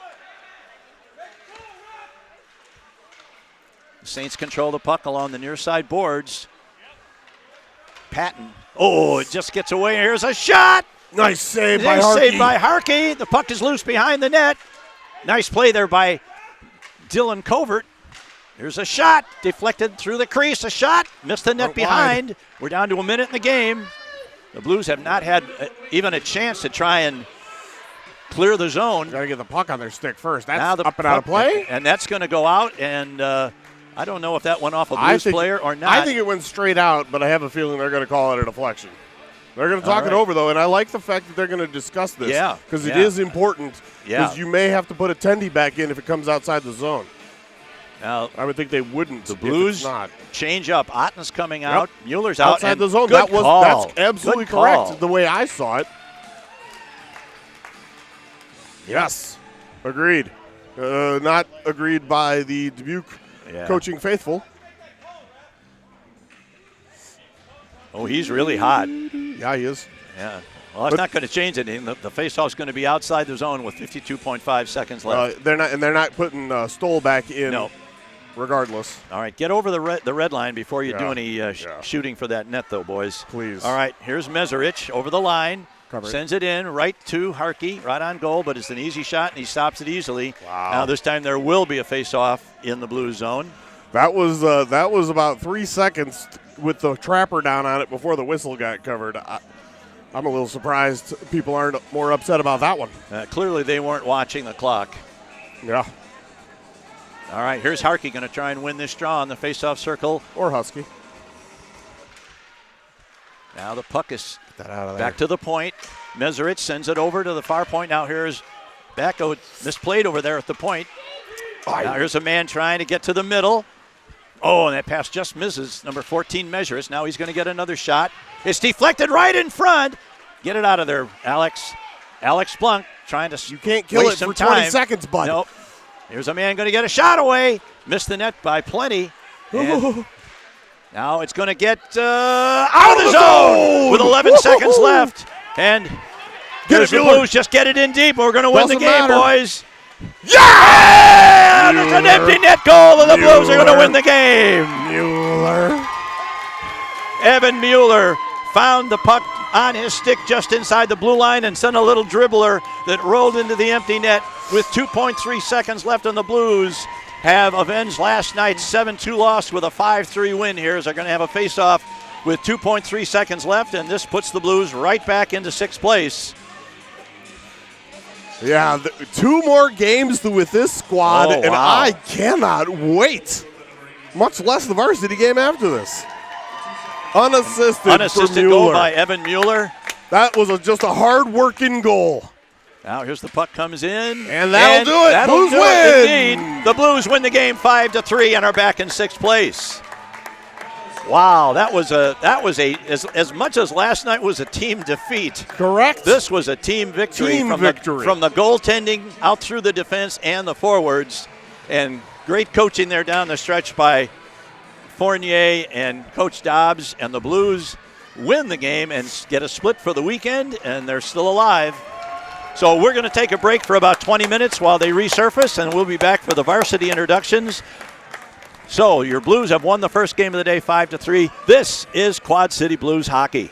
The Saints control the puck along the near side boards. Patton. Oh, it just gets away. Here's a shot. Nice save by Harkey. Nice save by Harkey. The puck is loose behind the net. Nice play there by Dylan Covert. Here's a shot. Deflected through the crease. A shot. Missed the net behind. We're down to a minute in the game. The Blues have not had even a chance to try and clear the zone. Got to get the puck on their stick first. That's up and out of play. And that's going to go out, and I don't know if that went off a Blues player or not. I think it went straight out, but I have a feeling they're going to call it a deflection. They're going to talk it over, though, and I like the fact that they're going to discuss this. Because it is important. Because you may have to put a tendy back in if it comes outside the zone. Now, I would think they wouldn't. The Blues change up. Otten's coming out. Mueller's out. Outside the zone. That's absolutely correct the way I saw it. Yes. Agreed. Not agreed by the Dubuque coaching faithful. Oh, he's really hot. Yeah, he is. Yeah. Well, that's not going to change anything. The faceoff's going to be outside the zone with 52.5 seconds left. They're not putting Stoll back in. No. Regardless. All right, get over the red line before you do any shooting for that net, though, boys. Please. All right, here's Meserich over the line. Covered. Sends it in right to Harkey, right on goal, but it's an easy shot, and he stops it easily. Wow. Now this time there will be a face-off in the Blues zone. That was about 3 seconds with the trapper down on it before the whistle got covered. I'm a little surprised people aren't more upset about that one. Clearly they weren't watching the clock. Yeah. All right, here's Harkey going to try and win this draw on the face-off circle. Or Husky. Now the puck is back to the point. Meserich sends it over to the far point. Now here's Backo, misplayed over there at the point. Now here's a man trying to get to the middle. Oh, and that pass just misses. Number 14 Meserich. Now he's going to get another shot. It's deflected right in front. Get it out of there, Alex. Alex Blunk trying to You can't kill it for 20 seconds, bud. Nope. Here's a man going to get a shot away. Missed the net by plenty. Now it's going to get out of the zone with 11 seconds left. And here's the Blues. Just get it in deep. We're going to win the game, boys. Yeah! There's an empty net goal, and the Blues are going to win the game. Mueller. Evan Mueller found the puck on his stick just inside the blue line and sent a little dribbler that rolled into the empty net with 2.3 seconds left on the Blues. Have avenged last night's 7-2 loss with a 5-3 win here as they're going to have a face-off with 2.3 seconds left, and this puts the Blues right back into 6th place. Yeah, 2 more games with this squad, and wow. I cannot wait. Much less the varsity game after this. Unassisted for goal Mueller. by Evan Mueller. That was just a hard-working goal. Now here's the puck comes in. And that'll do it. Blues win. Indeed. The Blues win the game 5-3 and are back in 6th place. Wow, that was as much as last night was a team defeat. Correct. This was a team victory from the goaltending out through the defense and the forwards, and great coaching there down the stretch by Fournier and Coach Dobbs, and the Blues win the game and get a split for the weekend, and they're still alive. So we're going to take a break for about 20 minutes while they resurface, and we'll be back for the varsity introductions. So your Blues have won the first game of the day 5-3. This is Quad City Blues hockey.